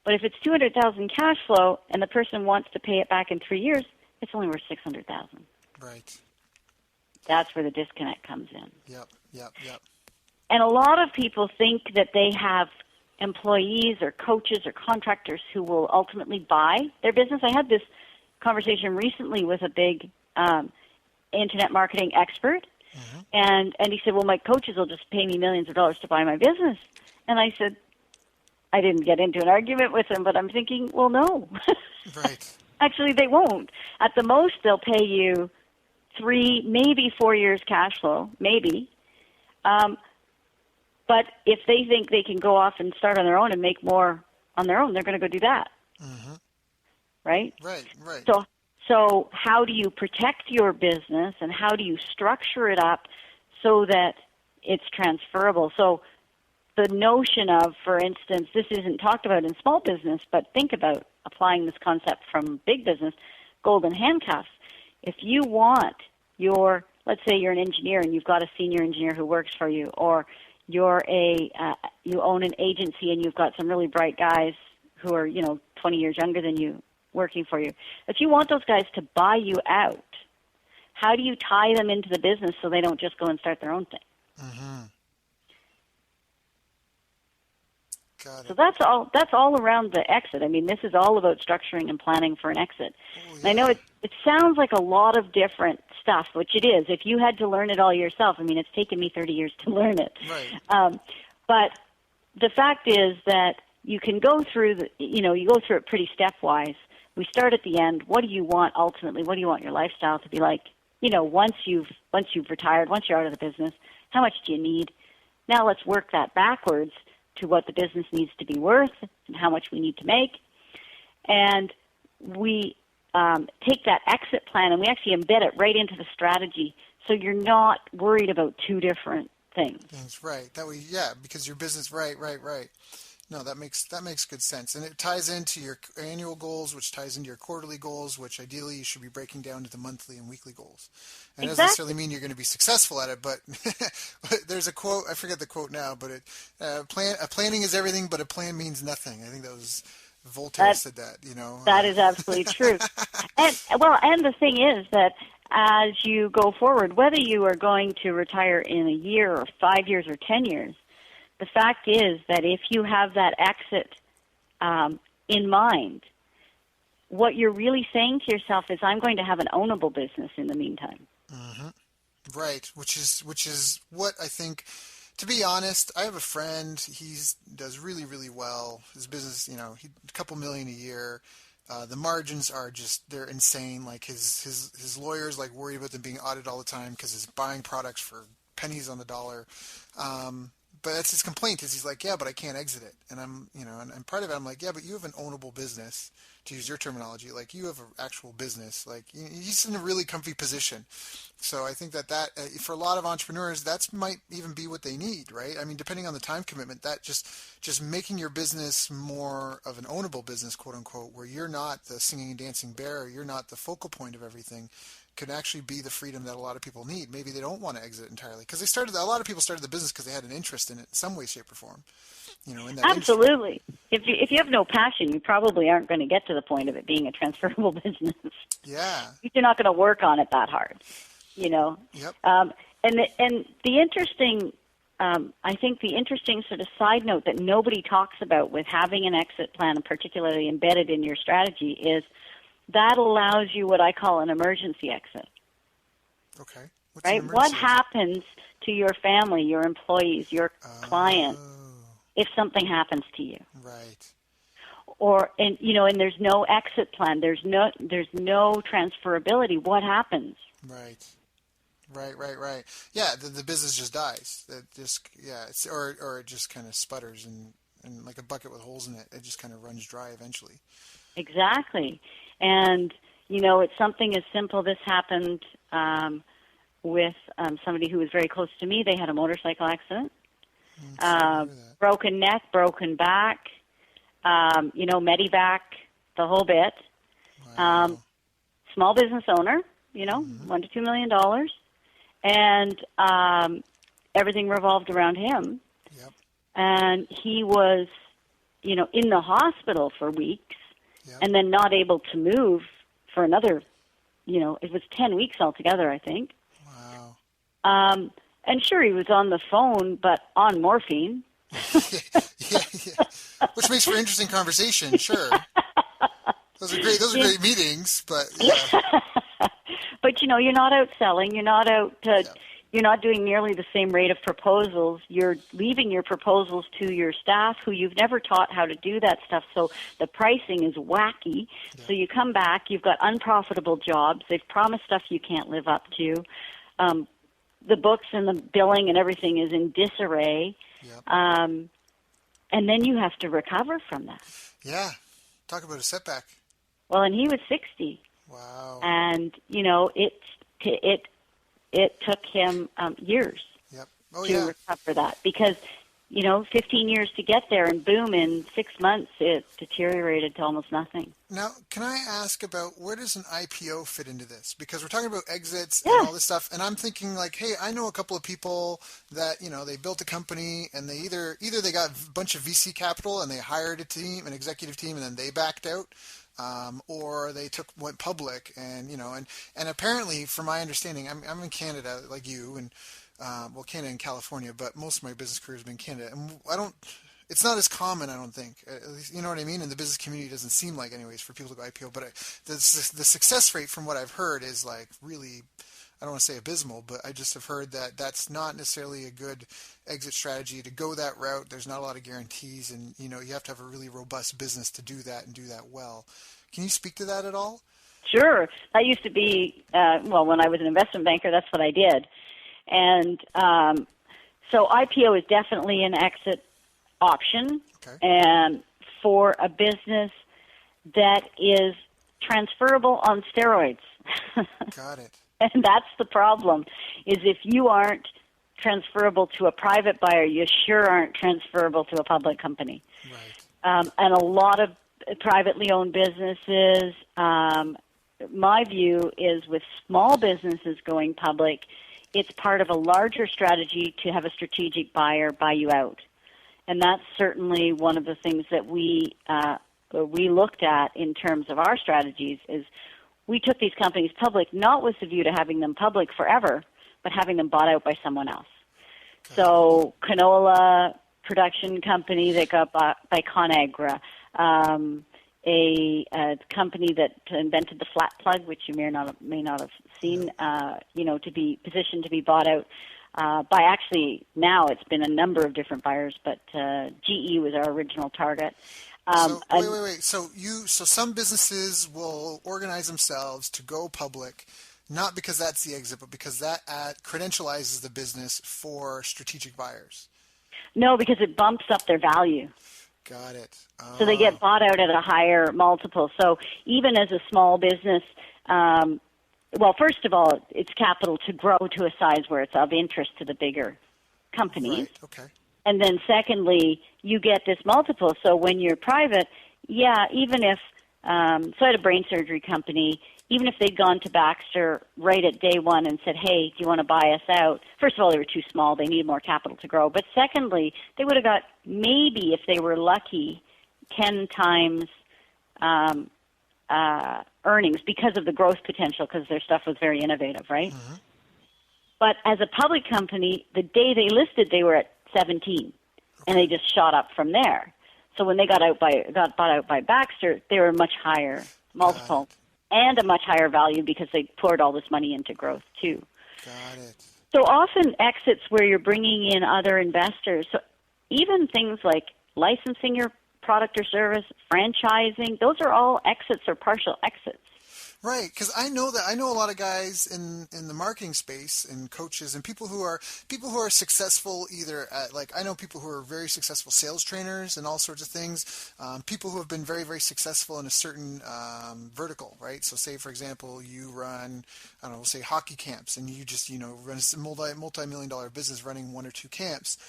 But if it's $200,000 cash flow and the person wants to pay it back in 3 years, it's only worth $600,000. Right. That's where the disconnect comes in. Yep. And a lot of people think that they have employees or coaches or contractors who will ultimately buy their business. I had this conversation recently with a big internet marketing expert, and he said, well, my coaches will just pay me millions of dollars to buy my business. And I said, I didn't get into an argument with him, but I'm thinking, well, no. Right. Actually, they won't. At the most, they'll pay you 3, maybe 4 years cash flow, maybe. But if they think they can go off and start on their own and make more on their own, they're going to go do that. Right? Right. So how do you protect your business, and how do you structure it up so that it's transferable? So the notion of, for instance, this isn't talked about in small business, but think about applying this concept from big business, golden handcuffs. If you want let's say you're an engineer and you've got a senior engineer who works for you, or you own an agency and you've got some really bright guys who are, 20 years younger than you working for you. If you want those guys to buy you out, how do you tie them into the business so they don't just go and start their own thing? Got it. So that's all around the exit. I mean, this is all about structuring and planning for an exit. And I know it sounds like a lot of different stuff, which it is. If you had to learn it all yourself, I mean, it's taken me 30 years to learn it. Right. But the fact is that you can go through you go through it pretty stepwise. We start at the end. What do you want ultimately? What do you want your lifestyle to be like? Once you've retired, once you're out of the business, how much do you need? Now let's work that backwards to what the business needs to be worth and how much we need to make. And we take that exit plan and we actually embed it right into the strategy, so you're not worried about two different things. That's right. That way, because your business, right. No, that makes good sense. And it ties into your annual goals, which ties into your quarterly goals, which ideally you should be breaking down into monthly and weekly goals. And it doesn't necessarily mean you're going to be successful at it, but there's a quote, I forget the quote now, but planning is everything, but a plan means nothing. I think that was Voltaire said that, That is absolutely true. And the thing is that as you go forward, whether you are going to retire in a year or 5 years or 10 years, the fact is that if you have that exit in mind, what you're really saying to yourself is, I'm going to have an ownable business in the meantime. Right, which is what I think. To be honest, I have a friend. He does really, really well. His business, a couple million a year. The margins are they're insane. Like his lawyers worried about them being audited all the time because he's buying products for pennies on the dollar. But that's his complaint, is he's like, yeah, but I can't exit it. And I'm, and part of it, I'm like, yeah, but you have an ownable business, to use your terminology. Like, you have an actual business. Like, he's in a really comfy position. So I think that for a lot of entrepreneurs, that might even be what they need, right? I mean, depending on the time commitment, that just making your business more of an ownable business, quote unquote, where you're not the singing and dancing bear, you're not the focal point of everything, could actually be the freedom that a lot of people need. Maybe they don't want to exit entirely, because a lot of people started the business because they had an interest in it in some way, shape, or form. In that Absolutely. If you have no passion, you probably aren't going to get to the point of it being a transferable business. Yeah. You're not going to work on it that hard. Yep. And the interesting, I think the interesting sort of side note that nobody talks about with having an exit plan, and particularly embedded in your strategy, is that allows you what I call an emergency exit. Okay. Right? What happens to your family, your employees, your client if something happens to you? Right. And there's no exit plan. There's no transferability. What happens? Right. Yeah, the business just dies. Or it just kind of sputters and like a bucket with holes in it. It just kind of runs dry eventually. Exactly. And, it's something as simple. This happened with somebody who was very close to me. They had a motorcycle accident. Broken neck, broken back, Medivac, the whole bit. Wow. Small business owner, $1 to $2 million. And everything revolved around him. Yep. And he was, in the hospital for weeks. Yep. And then not able to move for another, it was 10 weeks altogether, I think. Wow. And sure, he was on the phone, but on morphine. yeah. Which makes for interesting conversation, sure. Those are great meetings, but yeah. But you're not out selling. You're not out. You're not doing nearly the same rate of proposals. You're leaving your proposals to your staff, who you've never taught how to do that stuff. So the pricing is wacky. Yeah. So you come back. You've got unprofitable jobs. They've promised stuff you can't live up to. The books and the billing and everything is in disarray. Yep. And then you have to recover from that. Yeah. Talk about a setback. Well, and he was 60. Wow. And, it took him years to recover that because, 15 years to get there, and boom, in 6 months it deteriorated to almost nothing. Now, can I ask about where does an IPO fit into this? Because we're talking about exits and all this stuff, and I'm thinking like, hey, I know a couple of people that, they built a company and they either they got a bunch of VC capital and they hired an executive team, and then they backed out. Or they went public, and and apparently, from my understanding, I'm in Canada like you, and Canada and California, but most of my business career has been in Canada, and it's not as common, I don't think. At least, you know what I mean? In the business community, it doesn't seem like, anyways, for people to go IPO. But the success rate, from what I've heard, is like really, I don't want to say abysmal, but I just have heard that that's not necessarily a good exit strategy to go that route. There's not a lot of guarantees, and you have to have a really robust business to do that and do that well. Can you speak to that at all? Sure. That used to be, when I was an investment banker, that's what I did. And so IPO is definitely an exit option, and for a business that is transferable on steroids. Got it. And that's the problem, is if you aren't transferable to a private buyer, you sure aren't transferable to a public company. Right. And a lot of privately owned businesses, my view is with small businesses going public, it's part of a larger strategy to have a strategic buyer buy you out. And that's certainly one of the things that we looked at in terms of our strategies is we took these companies public not with the view to having them public forever, but having them bought out by someone else. Okay. So canola production company that got bought by ConAgra, a company that invented the flat plug, which you may not have seen, to be positioned to be bought out by actually now it's been a number of different buyers, but GE was our original target. Wait. So some businesses will organize themselves to go public, not because that's the exit, but because that credentializes the business for strategic buyers. No, because it bumps up their value. Got it. Oh. So they get bought out at a higher multiple. So even as a small business, first of all, it's capital to grow to a size where it's of interest to the bigger companies. Right. Okay. And then secondly, you get this multiple. So when you're private, even if, so I had a brain surgery company, even if they'd gone to Baxter right at day one and said, hey, do you want to buy us out? First of all, they were too small. They needed more capital to grow. But secondly, they would have got maybe, if they were lucky, 10 times earnings because of the growth potential, because their stuff was very innovative, right? Mm-hmm. But as a public company, the day they listed, they were at 17, and they just shot up from there. So when they got bought out by Baxter, they were a much higher multiple and a much higher value because they poured all this money into growth too. Got it. So often exits where you're bringing in other investors, so even things like licensing your product or service, franchising, those are all exits or partial exits. Right, because I know a lot of guys in the marketing space and coaches and people who are successful either at, I know people who are very successful sales trainers and all sorts of things, people who have been very, very successful in a certain vertical, right? So say, for example, you run, I don't know, we'll say hockey camps, and you just, run a multi-million-dollar business running one or two camps.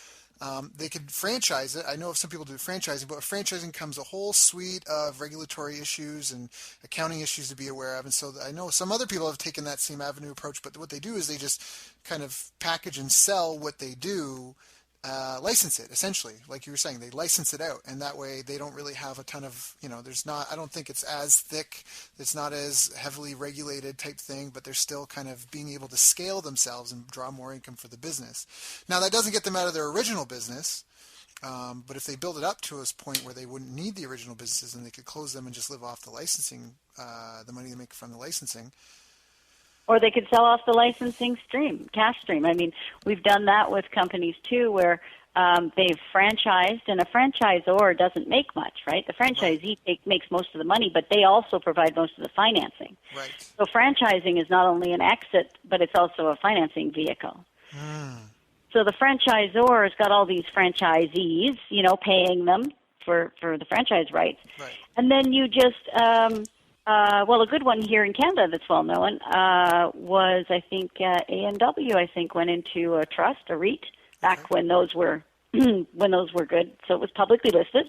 They could franchise it. I know of some people do franchising, but with franchising comes a whole suite of regulatory issues and accounting issues to be aware of. And so I know some other people have taken that same avenue approach, but what they do is they just kind of package and sell what they do license it, essentially. Like you were saying, they license it out, and that way they don't really have a ton of, I don't think it's as thick, it's not as heavily regulated type thing, but they're still kind of being able to scale themselves and draw more income for the business. Now, that doesn't get them out of their original business, but if they build it up to a point where they wouldn't need the original businesses and they could close them and just live off the licensing, the money they make from the licensing. Or they could sell off the licensing cash stream. I mean, we've done that with companies too, where they've franchised, and a franchisor doesn't make much, right? The franchisee makes most of the money, but they also provide most of the financing. Right. So franchising is not only an exit, but it's also a financing vehicle. So the franchisor has got all these franchisees, paying them for the franchise rights. Right. And then you just... a good one here in Canada that's well known was, I think, A&W. I think went into a trust, a REIT, back when those were good. So it was publicly listed.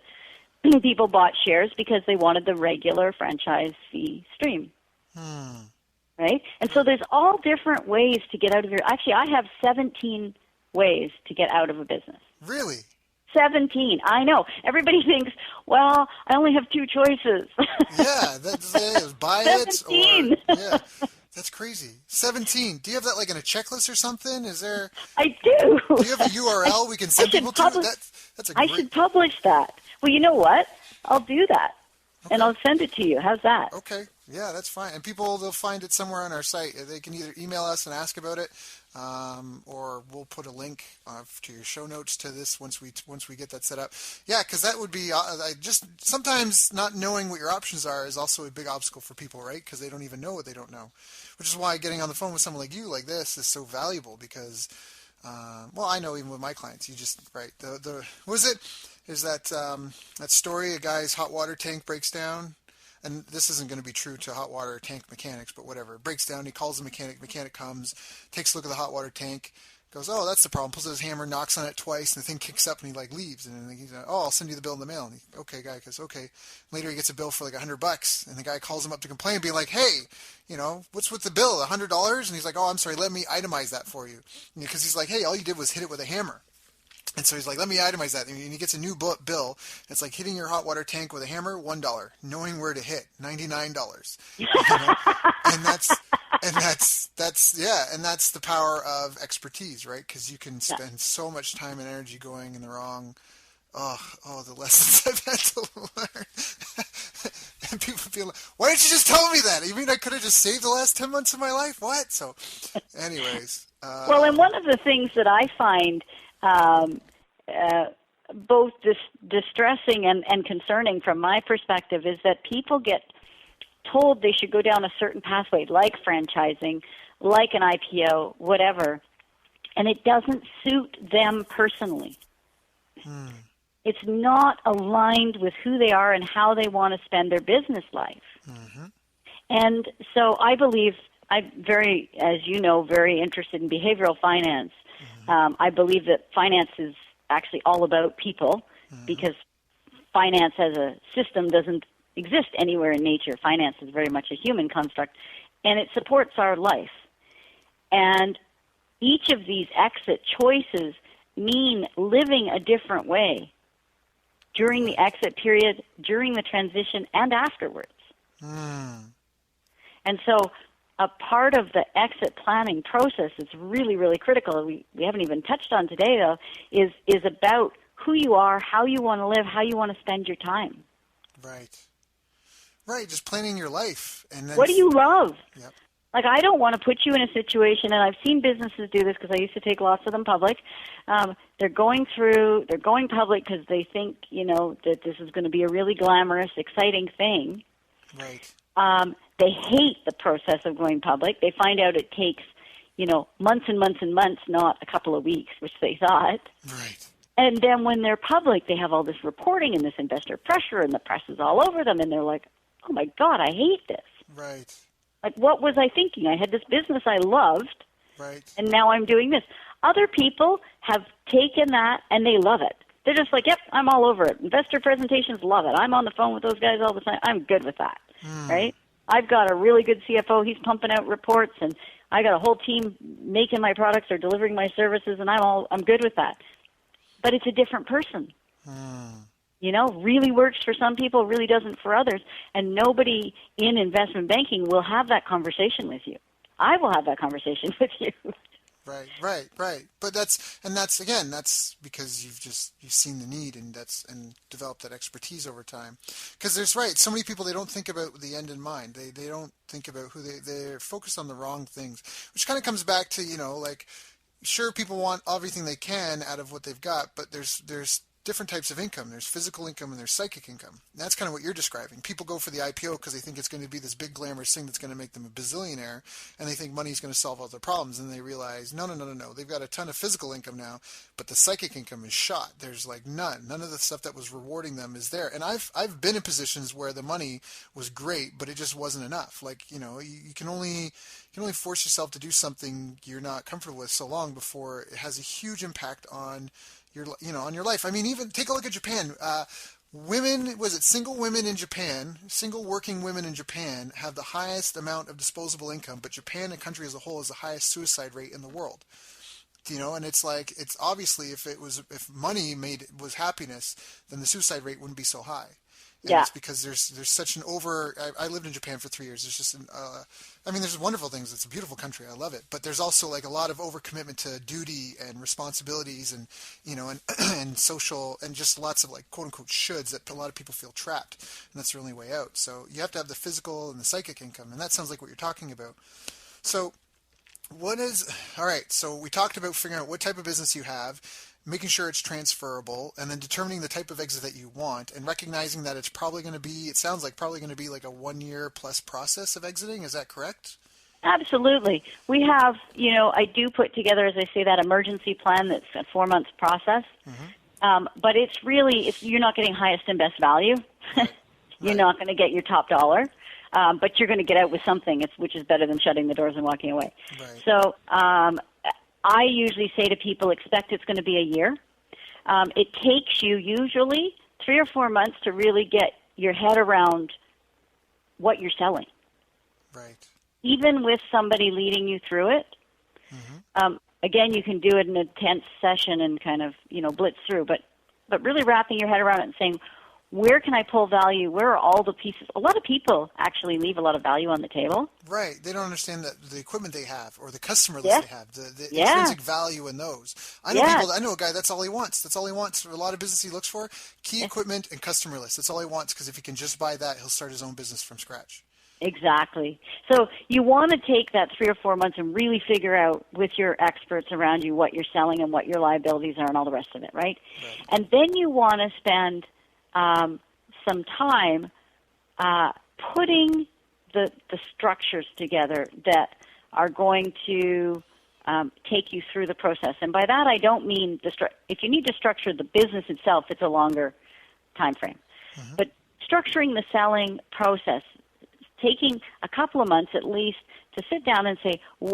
People bought shares because they wanted the regular franchise fee stream, right? And so there's all different ways to get out of your. Actually, I have 17 ways to get out of a business. Really? 17. I know. Everybody thinks, well, I only have two choices. Yeah, that's buy 17. it or yeah. That's crazy. 17. Do you have that like in a checklist or something? Is there? I do. Do you have a URL we can send people to? That's a great... I should publish that. Well, you know what? I'll do that. Okay. And I'll send it to you. How's that? Okay. Yeah, that's fine. And people, they'll find it somewhere on our site. They can either email us and ask about it, or we'll put a link to your show notes to this once we get that set up. Yeah, because that would be just sometimes not knowing what your options are is also a big obstacle for people, right? Because they don't even know what they don't know, which is why getting on the phone with someone like you, like this, is so valuable. Because, I know even with my clients, you just right. The what is it? Is that that story? A guy's hot water tank breaks down. And this isn't going to be true to hot water tank mechanics, but whatever. It breaks down. He calls the mechanic. Mechanic comes, takes a look at the hot water tank, goes, oh, that's the problem. Pulls out his hammer, knocks on it twice, and the thing kicks up, and he leaves. And then he's like, oh, I'll send you the bill in the mail. And okay, guy goes, okay. Later he gets a bill for $100, and the guy calls him up to complain, being like, hey, what's with the bill? $100? And he's like, oh, I'm sorry. Let me itemize that for you, because he's like, hey, all you did was hit it with a hammer. And so he's like, let me itemize that. And he gets a new bill. It's like hitting your hot water tank with a hammer, $1. Knowing where to hit, $99. And that's the power of expertise, right? Because you can spend so much time and energy going in the wrong. The lessons I've had to learn. And people feel like, why didn't you just tell me that? You mean I could have just saved the last 10 months of my life? What? So, anyways. And one of the things that I find both distressing and concerning from my perspective is that people get told they should go down a certain pathway, like franchising, like an IPO, whatever, and it doesn't suit them personally. It's not aligned with who they are and how they want to spend their business life. And so I believe, I'm very, as you know, very interested in behavioral finance. I believe that finance is actually all about people, because finance as a system doesn't exist anywhere in nature. Finance is very much a human construct, and it supports our life. And each of these exit choices mean living a different way during the exit period, during the transition, and afterwards. And so a part of the exit planning process is really, really critical. We haven't even touched on today, though, is about who you are, how you want to live, how you want to spend your time. Right, just planning your life. And then what do you love? Yep. Like, I don't want to put you in a situation, and I've seen businesses do this because I used to take lots of them public. They're going public because they think, that this is going to be a really glamorous, exciting thing. Right. They hate the process of going public. They find out it takes, months and months and months, not a couple of weeks, which they thought. Right. And then when they're public, they have all this reporting and this investor pressure, and the press is all over them, and they're like, oh, my God, I hate this. Right. Like, what was I thinking? I had this business I loved, right, and now I'm doing this. Other people have taken that, and they love it. They're just like, yep, I'm all over it. Investor presentations, love it. I'm on the phone with those guys all the time. I'm good with that, right? I've got a really good CFO. He's pumping out reports, and I got a whole team making my products or delivering my services, and I'm good with that. but it's a different person. Hmm. You know, really works for some people, really doesn't for others. And nobody in investment banking will have that conversation with you. I will have that conversation with you. Right. But that's because you've seen the need and developed that expertise over time. Because so many people, they don't think about the end in mind. They don't think about they're focused on the wrong things, which kind of comes back to, like, sure, people want everything they can out of what they've got, but there's different types of income. There's physical income and there's psychic income. And that's kind of what you're describing. People go for the IPO because they think it's going to be this big glamorous thing that's going to make them a bazillionaire, and they think money is going to solve all their problems. And they realize, no. They've got a ton of physical income now, but the psychic income is shot. There's like none of the stuff that was rewarding them is there. And I've been in positions where the money was great, but it just wasn't enough. Like, you can only force yourself to do something you're not comfortable with so long before it has a huge impact on your life. I mean, even take a look at Japan. Single working women in Japan have the highest amount of disposable income, but Japan, a country as a whole, has the highest suicide rate in the world. And it's like, it's obviously, if money was happiness, then the suicide rate wouldn't be so high. And Yeah. it's because there's such an I lived in Japan for 3 years. There's just there's wonderful things. It's a beautiful country. I love it. But there's also like a lot of overcommitment to duty and responsibilities and, and social and just lots of like quote unquote shoulds that a lot of people feel trapped. And that's the only way out. So you have to have the physical and the psychic income. And that sounds like what you're talking about. So all right. So we talked about figuring out what type of business you have, making sure it's transferable, and then determining the type of exit that you want, and recognizing that it's probably going to be like a 1 year plus process of exiting. Is that correct? Absolutely. We have, I do put together, as I say, that emergency plan that's a 4 month process. Mm-hmm. But it's you're not getting highest and best value. Right. You're not going to get your top dollar. But you're going to get out with something, which is better than shutting the doors and walking away. Right. So I usually say to people, expect it's going to be a year. It takes you usually 3 or 4 months to really get your head around what you're selling. Right. Even with somebody leading you through it. Mm-hmm. Again, you can do it in a tense session and kind of, blitz through, but really wrapping your head around it and saying, where can I pull value? Where are all the pieces? A lot of people actually leave a lot of value on the table. Right. They don't understand the equipment they have or the customer list they have, the intrinsic value in those. I know a guy, that's all he wants. That's all he wants. For a lot of business he looks for, key equipment and customer list. That's all he wants, because if he can just buy that, he'll start his own business from scratch. Exactly. So you want to take that 3 or 4 months and really figure out with your experts around you what you're selling and what your liabilities are and all the rest of it, right? And then you want to spend some time putting the structures together that are going to take you through the process. And by that, I don't mean if you need to structure the business itself, it's a longer time frame. Mm-hmm. But structuring the selling process, taking a couple of months at least to sit down and say, who's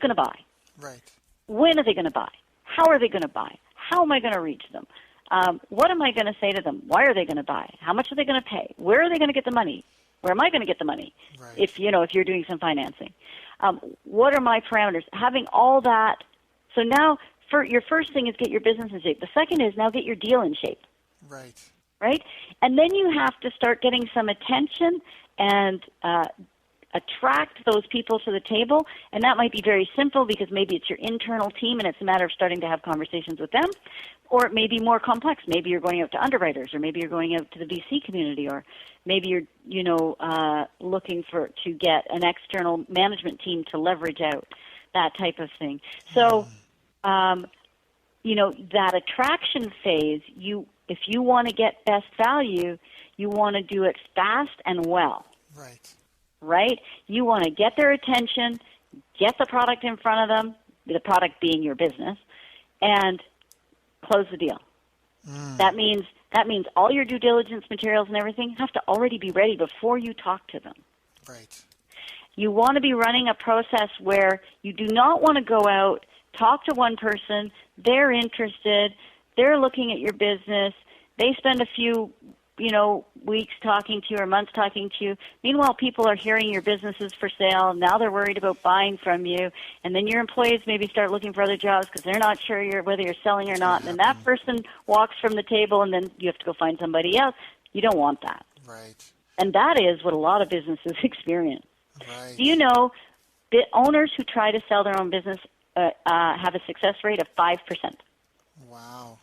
going to buy? Right. When are they going to buy? How are they going to buy? How am I going to reach them? What am I going to say to them? Why are they going to buy? How much are they going to pay? Where are they going to get the money? Where am I going to get the money? Right. If you're doing some financing, what are my parameters? Having all that. So now, your first thing is get your business in shape. The second is now get your deal in shape. Right. Right, and then you have to start getting some attention and attract those people to the table. And that might be very simple because maybe it's your internal team and it's a matter of starting to have conversations with them. Or it may be more complex. Maybe you're going out to underwriters, or maybe you're going out to the VC community, or maybe you're, looking to get an external management team to leverage out, that type of thing. So, that attraction phase, if you want to get best value, you want to do it fast and well. Right? You want to get their attention, get the product in front of them, the product being your business, and close the deal. That means all your due diligence materials and everything have to already be ready before you talk to them. Right. You want to be running a process where you do not want to go out, talk to one person, they're interested, they're looking at your business, they spend a few weeks talking to you or months talking to you. Meanwhile, people are hearing your business is for sale. Now they're worried about buying from you. And then your employees maybe start looking for other jobs because they're not sure whether you're selling or not. And then that person walks from the table, and then you have to go find somebody else. You don't want that. Right. And that is what a lot of businesses experience. Right. Do you know the owners who try to sell their own business have a success rate of 5%? Wow.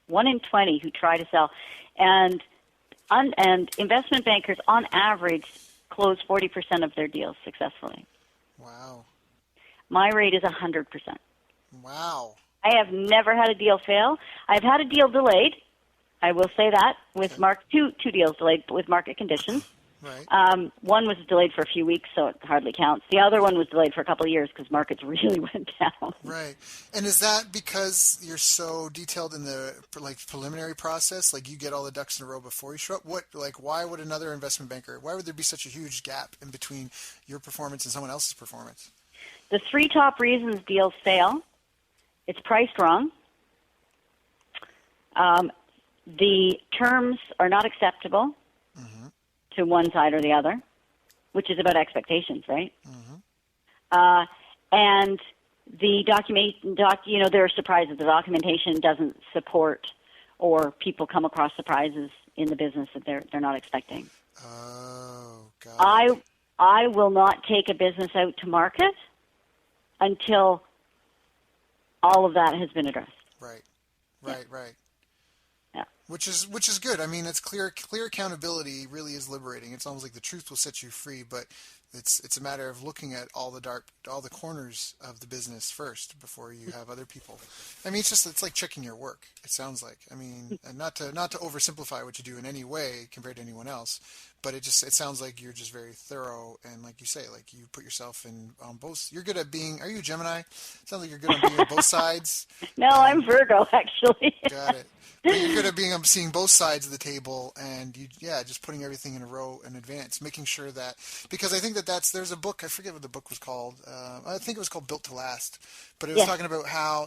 1 in 20 who try to sell. And investment bankers, on average, close 40% of their deals successfully. Wow. My rate is 100%. Wow. I have never had a deal fail. I've had a deal delayed. I will say that with two deals delayed with market conditions. Right. One was delayed for a few weeks, so it hardly counts. The other one was delayed for a couple of years because markets really went down. Right. And is that because you're so detailed in the preliminary process? Like you get all the ducks in a row before you show up? Why would another investment banker, why would there be such a huge gap in between your performance and someone else's performance? The 3 top reasons deals fail: it's priced wrong, the terms are not acceptable to one side or the other, which is about expectations, right? And the there are surprises. The documentation doesn't support, or people come across surprises in the business that they're not expecting. Oh, God. I will not take a business out to market until all of that has been addressed. Right. Yeah. Which is good. I mean, it's clear accountability really is liberating. It's almost like the truth will set you free, but it's a matter of looking at all the corners of the business first before you have other people. I mean, it's like checking your work. It sounds like. I mean, and not to oversimplify what you do in any way compared to anyone else, but it sounds like you're just very thorough, and like you say, like you put yourself in on both. You're good at being. Are you a Gemini? It sounds like you're good at being on both sides. No, I'm Virgo, actually. Got it. But you're good at seeing both sides of the table, and just putting everything in a row in advance, making sure that, because I think there's a book, I forget what the book was called. I think it was called Built to Last, but it was talking about how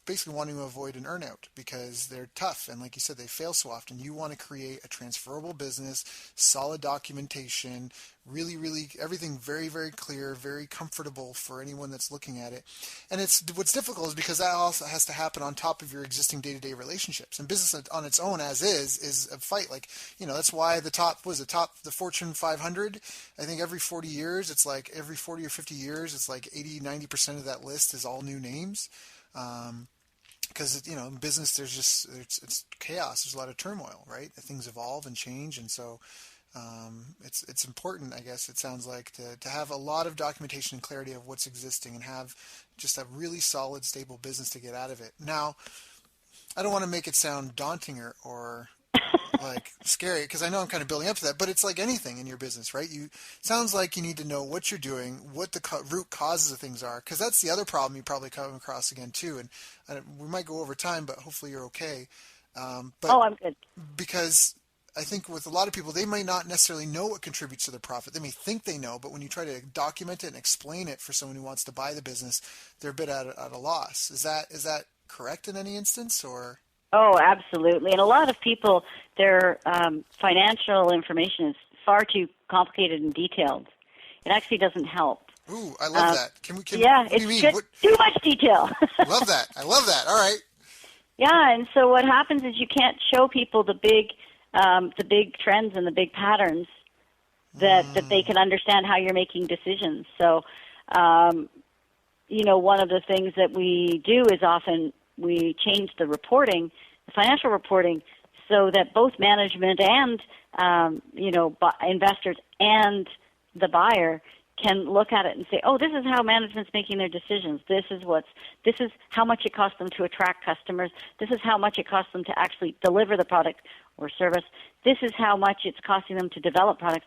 basically wanting to avoid an earnout because they're tough, and like you said, they fail so often. You want to create a transferable business, solid documentation, really, really everything very, very clear, very comfortable for anyone that's looking at it. And what's difficult is because that also has to happen on top of your existing day-to-day relationships. And business on its own as is a fight. Like, that's why the Fortune 500, I think every 40 years, it's like every 40 or 50 years, it's like 80-90% of that list is all new names. Because, in business, it's chaos. There's a lot of turmoil, right? Things evolve and change. And so, it's important, I guess, it sounds like, to have a lot of documentation and clarity of what's existing and have just a really solid, stable business to get out of it. Now, I don't want to make it sound daunting or like scary, because I know I'm kind of building up to that, but it's like anything in your business, right? Sounds like you need to know what you're doing, what the root causes of things are, because that's the other problem you probably come across again too, and we might go over time, but hopefully you're okay. I'm good. Because I think with a lot of people, they might not necessarily know what contributes to their profit. They may think they know, but when you try to document it and explain it for someone who wants to buy the business, they're a bit at a loss. Is that correct in any instance, or? Oh, absolutely. And a lot of people, their financial information is far too complicated and detailed. It actually doesn't help. Ooh, I love that. What do you mean? Too much detail. Love that. I love that. All right. Yeah, and so what happens is you can't show people the big trends and the big patterns that they can understand how you're making decisions. So, one of the things that we do is often we change the reporting, the financial reporting, so that both management and investors and the buyer can look at it and say, oh, this is how management's making their decisions. This is how much it costs them to attract customers. This is how much it costs them to actually deliver the product or service. This is how much it's costing them to develop products.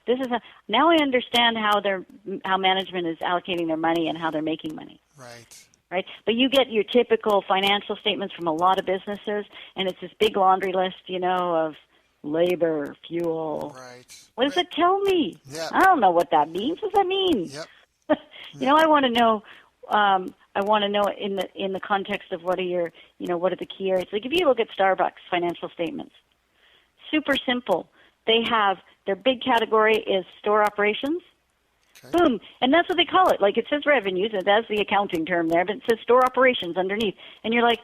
Now I understand how management is allocating their money and how they're making money. Right? But you get your typical financial statements from a lot of businesses, and it's this big laundry list, of labor, fuel. Right. What does it tell me? Yep. I don't know what that means. What does that mean? Yep. I want to know. I want to know in the context of what are the key areas. Like if you look at Starbucks financial statements, super simple. They have their big category is store operations. Okay. Boom. And that's what they call it. Like it says revenues, and that's the accounting term there, but it says store operations underneath. And you're like,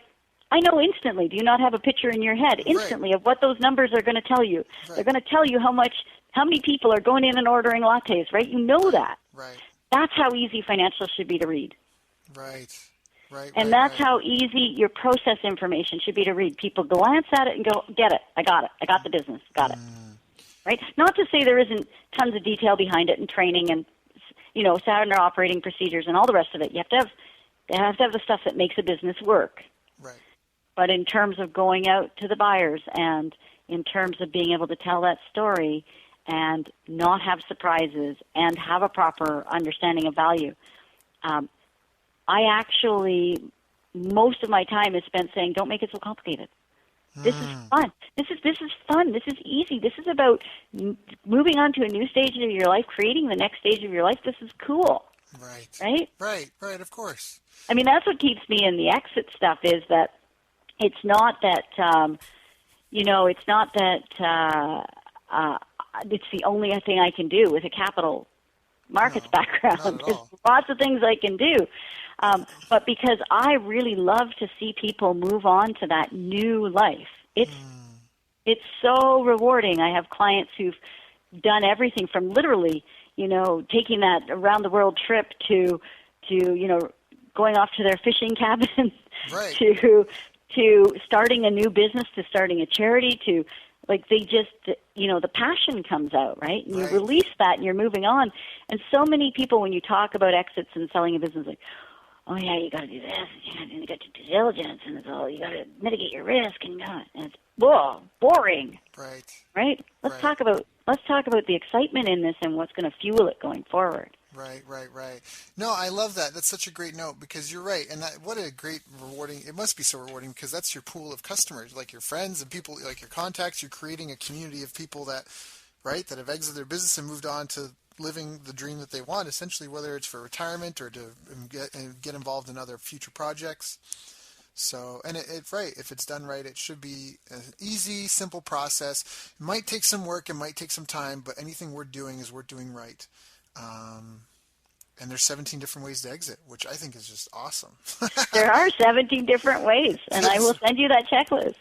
I know instantly. Do you not have a picture in your head instantly of what those numbers are going to tell you? Right. They're going to tell you how many people are going in and ordering lattes, right? You know that. Right. That's how easy financials should be to read. Right. Right. And that's how easy your process information should be to read. People glance at it and go, get it. I got it. I got the business. Got it. Right? Not to say there isn't tons of detail behind it and training and, standard operating procedures and all the rest of it. You have to have the stuff that makes a business work. Right. But in terms of going out to the buyers and in terms of being able to tell that story and not have surprises and have a proper understanding of value, I actually, most of my time is spent saying, don't make it so complicated. This is fun. This is fun. This is easy. This is about moving on to a new stage of your life, creating the next stage of your life. This is cool. Right. Right? Right, of course. I mean, that's what keeps me in the exit stuff is that it's not that, it's not that it's the only thing I can do with a capital markets background. There's lots of things I can do. But because I really love to see people move on to that new life. It's so rewarding. I have clients who've done everything from literally, taking that around the world trip to going off to their fishing cabin right. to starting a new business, to starting a charity, to like they just, the passion comes out, right? And you release that and you're moving on. And so many people, when you talk about exits and selling a business, like, oh yeah, you got to do this, and you got to do due diligence, and it's all, you got to mitigate your risk, and it's boring. Right? Let's talk about the excitement in this and what's going to fuel it going forward. Right. No, I love that. That's such a great note because you're right. And what a great rewarding, it must be so rewarding because that's your pool of customers, like your friends and people, like your contacts. You're creating a community of people that have exited their business and moved on to living the dream that they want, essentially, whether it's for retirement or to get involved in other future projects. So, and if it's done right, it should be an easy, simple process. It might take some work, it might take some time, but anything we're doing is worth doing right. And there's 17 different ways to exit, which I think is just awesome. There are 17 different ways, and I will send you that checklist.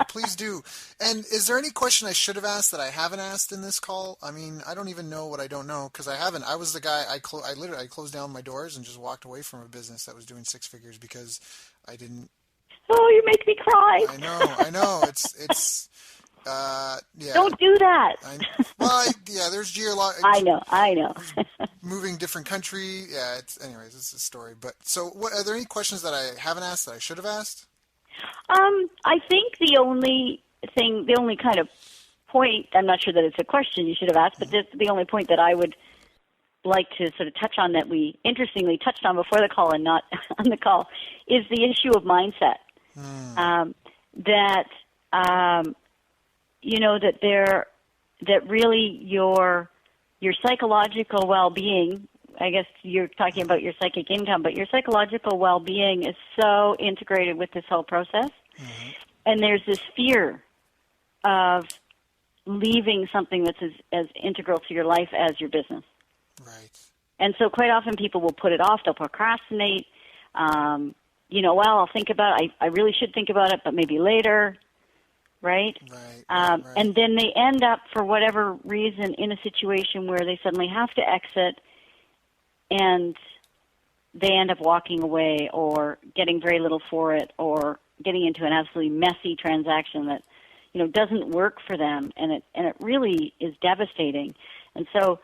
Please do. And is there any question I should have asked that I haven't asked in this call? I mean, I don't even know what I don't know because I haven't. I was the guy, I closed down my doors and just walked away from a business that was doing six figures because I didn't. Oh, you make me cry. I know. It's yeah. Don't do that. There's geological. I know. Moving different country. Yeah, it's a story. But so, are there any questions that I haven't asked that I should have asked? I think the only kind of point, I'm not sure that it's a question you should have asked, but the only point that I would like to sort of touch on that we interestingly touched on before the call and not on the call is the issue of mindset. That really your psychological well-being, I guess you're talking about your psychic income, but your psychological well-being is so integrated with this whole process. And there's this fear of leaving something that's as integral to your life as your business. Right. And so quite often people will put it off, they'll procrastinate. I'll think about it. I really should think about it, but maybe later. Right? Right. And then they end up, for whatever reason, in a situation where they suddenly have to exit and they end up walking away or getting very little for it or getting into an absolutely messy transaction that, doesn't work for them, and it really is devastating. And so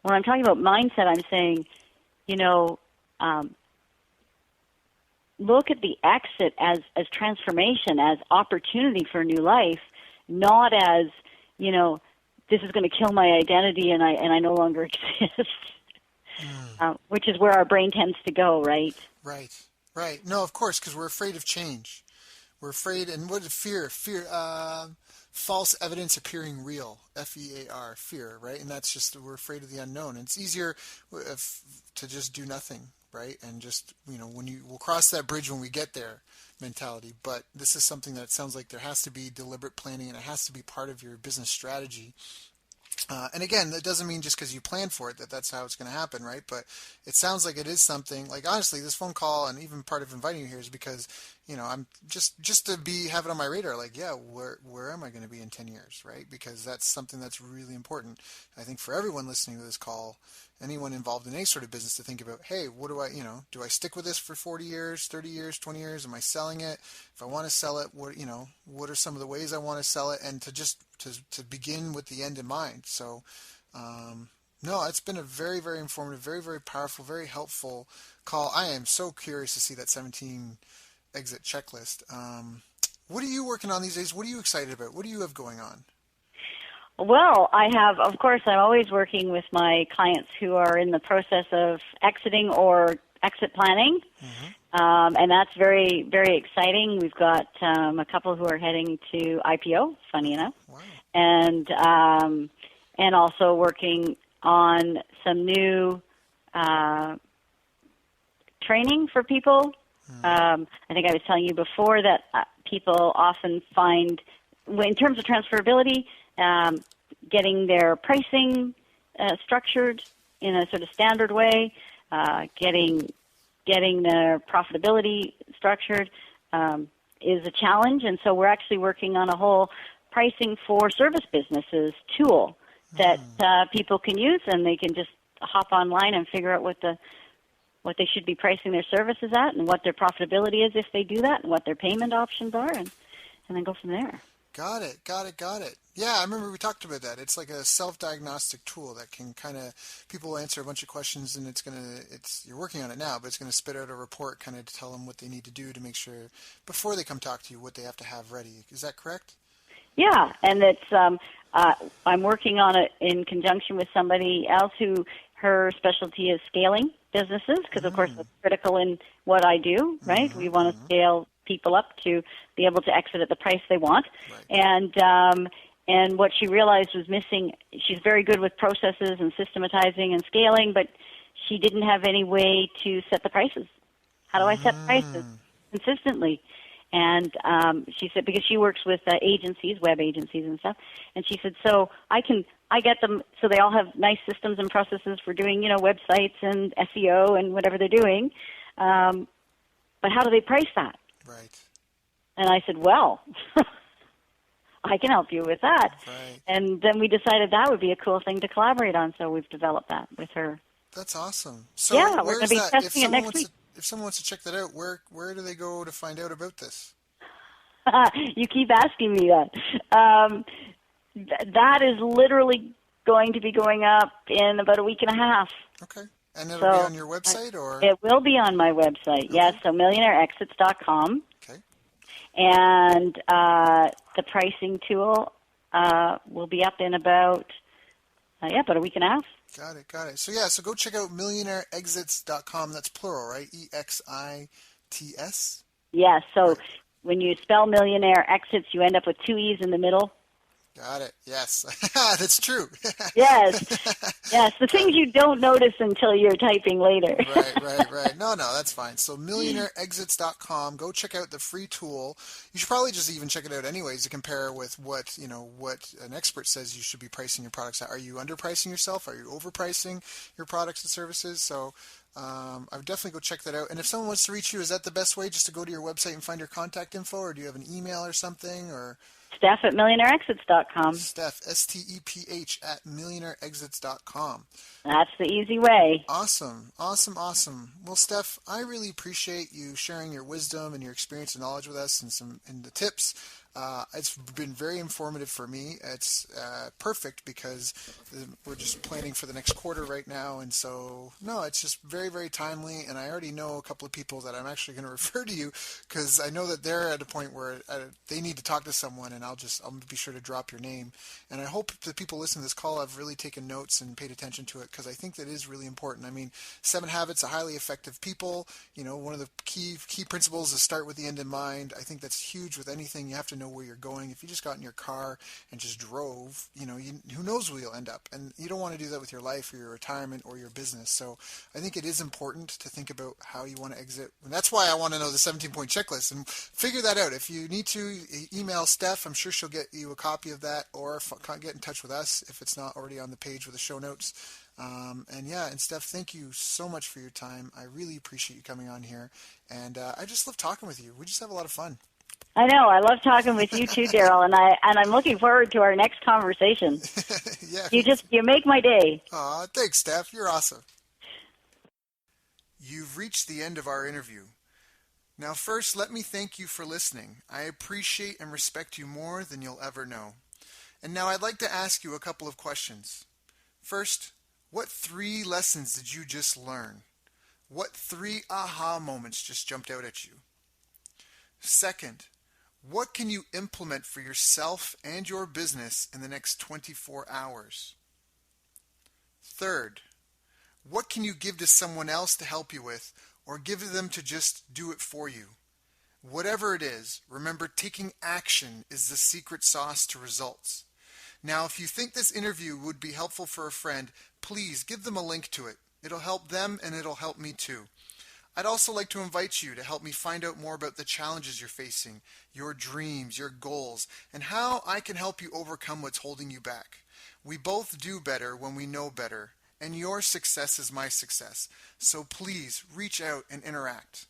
when I'm talking about mindset, I'm saying, look at the exit as transformation, as opportunity for a new life, not as, this is going to kill my identity and I no longer exist, which is where our brain tends to go, right? Right. No, of course, because we're afraid of change. We're afraid, and what is fear? False evidence appearing real, F-E-A-R, fear, right? And that's just, we're afraid of the unknown. And it's easier to just do nothing, right? And just, we'll cross that bridge when we get there mentality. But this is something that sounds like there has to be deliberate planning, and it has to be part of your business strategy. And again, that doesn't mean just because you plan for it that's how it's going to happen, right? But it sounds like it is something. Like, honestly, this phone call and even part of inviting you here is because, I'm just to have it on my radar. Like, yeah, where am I going to be in 10 years, right? Because that's something that's really important. I think for everyone listening to this call, anyone involved in any sort of business, to think about, hey, what do I stick with this for 40 years, 30 years, 20 years? Am I selling it? If I want to sell it, what are some of the ways I want to sell it? And to begin with the end in mind. So, no, it's been a very, very informative, very, very powerful, very helpful call. I am so curious to see that 17 exit checklist. What are you working on these days? What are you excited about? What do you have going on? Well, of course, I'm always working with my clients who are in the process of exiting or exit planning. Mm-hmm. And that's very, very exciting. We've got a couple who are heading to IPO, funny enough. Wow. And also working on some new training for people. I think I was telling you before that people often find, in terms of transferability, getting their pricing structured in a sort of standard way, getting their profitability structured is a challenge. And so we're actually working on a whole pricing for service businesses tool that people can use, and they can just hop online and figure out what they should be pricing their services at, and what their profitability is if they do that, and what their payment options are, and then go from there. Got it. Yeah, I remember we talked about that. It's like a self-diagnostic tool that can people answer a bunch of questions, and you're working on it now, but it's going to spit out a report to tell them what they need to do to make sure before they come talk to you what they have to have ready. Is that correct? Yeah, and it's I'm working on it in conjunction with somebody else who her specialty is scaling businesses, because of course that's critical in what I do, right? We want to scale people up to be able to exit at the price they want. Right. And what she realized was missing, she's very good with processes and systematizing and scaling, but she didn't have any way to set the prices. How do I set prices consistently? And she said, because she works with agencies, web agencies and stuff, and she said, so I get them, so they all have nice systems and processes for doing, websites and SEO and whatever they're doing, but how do they price that? Right. And I said, well, I can help you with that. Right. And then we decided that would be a cool thing to collaborate on, so we've developed that with her. That's awesome. So yeah, we're going to be testing it next week. If someone wants to check that out, where do they go to find out about this? You keep asking me that. That is literally going to be going up in about a week and a half. Okay. And it'll be on your website, or? It will be on my website, okay. Yes, so millionaireexits.com. Okay. And the pricing tool will be up in about a week and a half. Got it. So go check out millionaireexits.com. That's plural, right? EXITS? Yes, so right. When you spell millionaire exits, you end up with 2 E's in the middle. Got it. Yes. That's true. Yes. The things you don't notice until you're typing later. Right. No, that's fine. So millionaireexits.com. Go check out the free tool. You should probably just even check it out anyways to compare with what an expert says you should be pricing your products at. Are you underpricing yourself? Are you overpricing your products and services? So I would definitely go check that out. And if someone wants to reach you, is that the best way, just to go to your website and find your contact info, or do you have an email or something, or? Steph at millionaireexits.com. Steph, STEPH at millionaireexits.com. That's the easy way. Awesome. Well, Steph, I really appreciate you sharing your wisdom and your experience and knowledge with us, and the tips. It's been very informative for me. It's perfect because we're just planning for the next quarter right now, and so it's just very, very timely. And I already know a couple of people that I'm actually going to refer to you, because I know that they're at a point where they need to talk to someone, and I'll be sure to drop your name. And I hope the people listening to this call have really taken notes and paid attention to it, because I think that is really important. I mean, 7 Habits of Highly Effective People, one of the key principles is start with the end in mind. I think that's huge with anything. You have to know where you're going. If you just got in your car and just drove, who knows where you'll end up. And you don't want to do that with your life or your retirement or your business. So I think it is important to think about how you want to exit. And that's why I want to know the 17-point checklist and figure that out. If you need to, email Steph. I'm sure she'll get you a copy of that, or get in touch with us if it's not already on the page with the show notes. And Steph, thank you so much for your time. I really appreciate you coming on here. And I just love talking with you. We just have a lot of fun. I know. I love talking with you too, Daryl, and I'm looking forward to our next conversation. Yeah. You make my day. Aw, thanks, Steph. You're awesome. You've reached the end of our interview. Now, first, let me thank you for listening. I appreciate and respect you more than you'll ever know. And now I'd like to ask you a couple of questions. First, what 3 lessons did you just learn? What 3 aha moments just jumped out at you? Second, what can you implement for yourself and your business in the next 24 hours? Third, what can you give to someone else to help you with, or give them to just do it for you? Whatever it is, remember, taking action is the secret sauce to results. Now, if you think this interview would be helpful for a friend, please give them a link to it. It'll help them and it'll help me too. I'd also like to invite you to help me find out more about the challenges you're facing, your dreams, your goals, and how I can help you overcome what's holding you back. We both do better when we know better, and your success is my success. So please reach out and interact.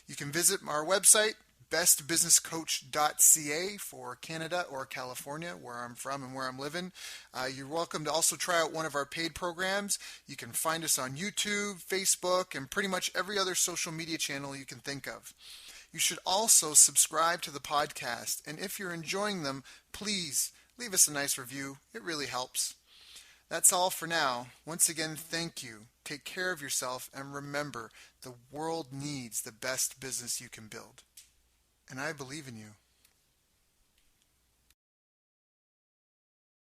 You can visit our website, bestbusinesscoach.ca for Canada or California, where I'm from and where I'm living. You're welcome to also try out one of our paid programs. You can find us on YouTube, Facebook, and pretty much every other social media channel you can think of. You should also subscribe to the podcast, and if you're enjoying them, please leave us a nice review. It really helps. That's all for now. Once again, thank you. Take care of yourself, and remember, the world needs the best business you can build. And I believe in you.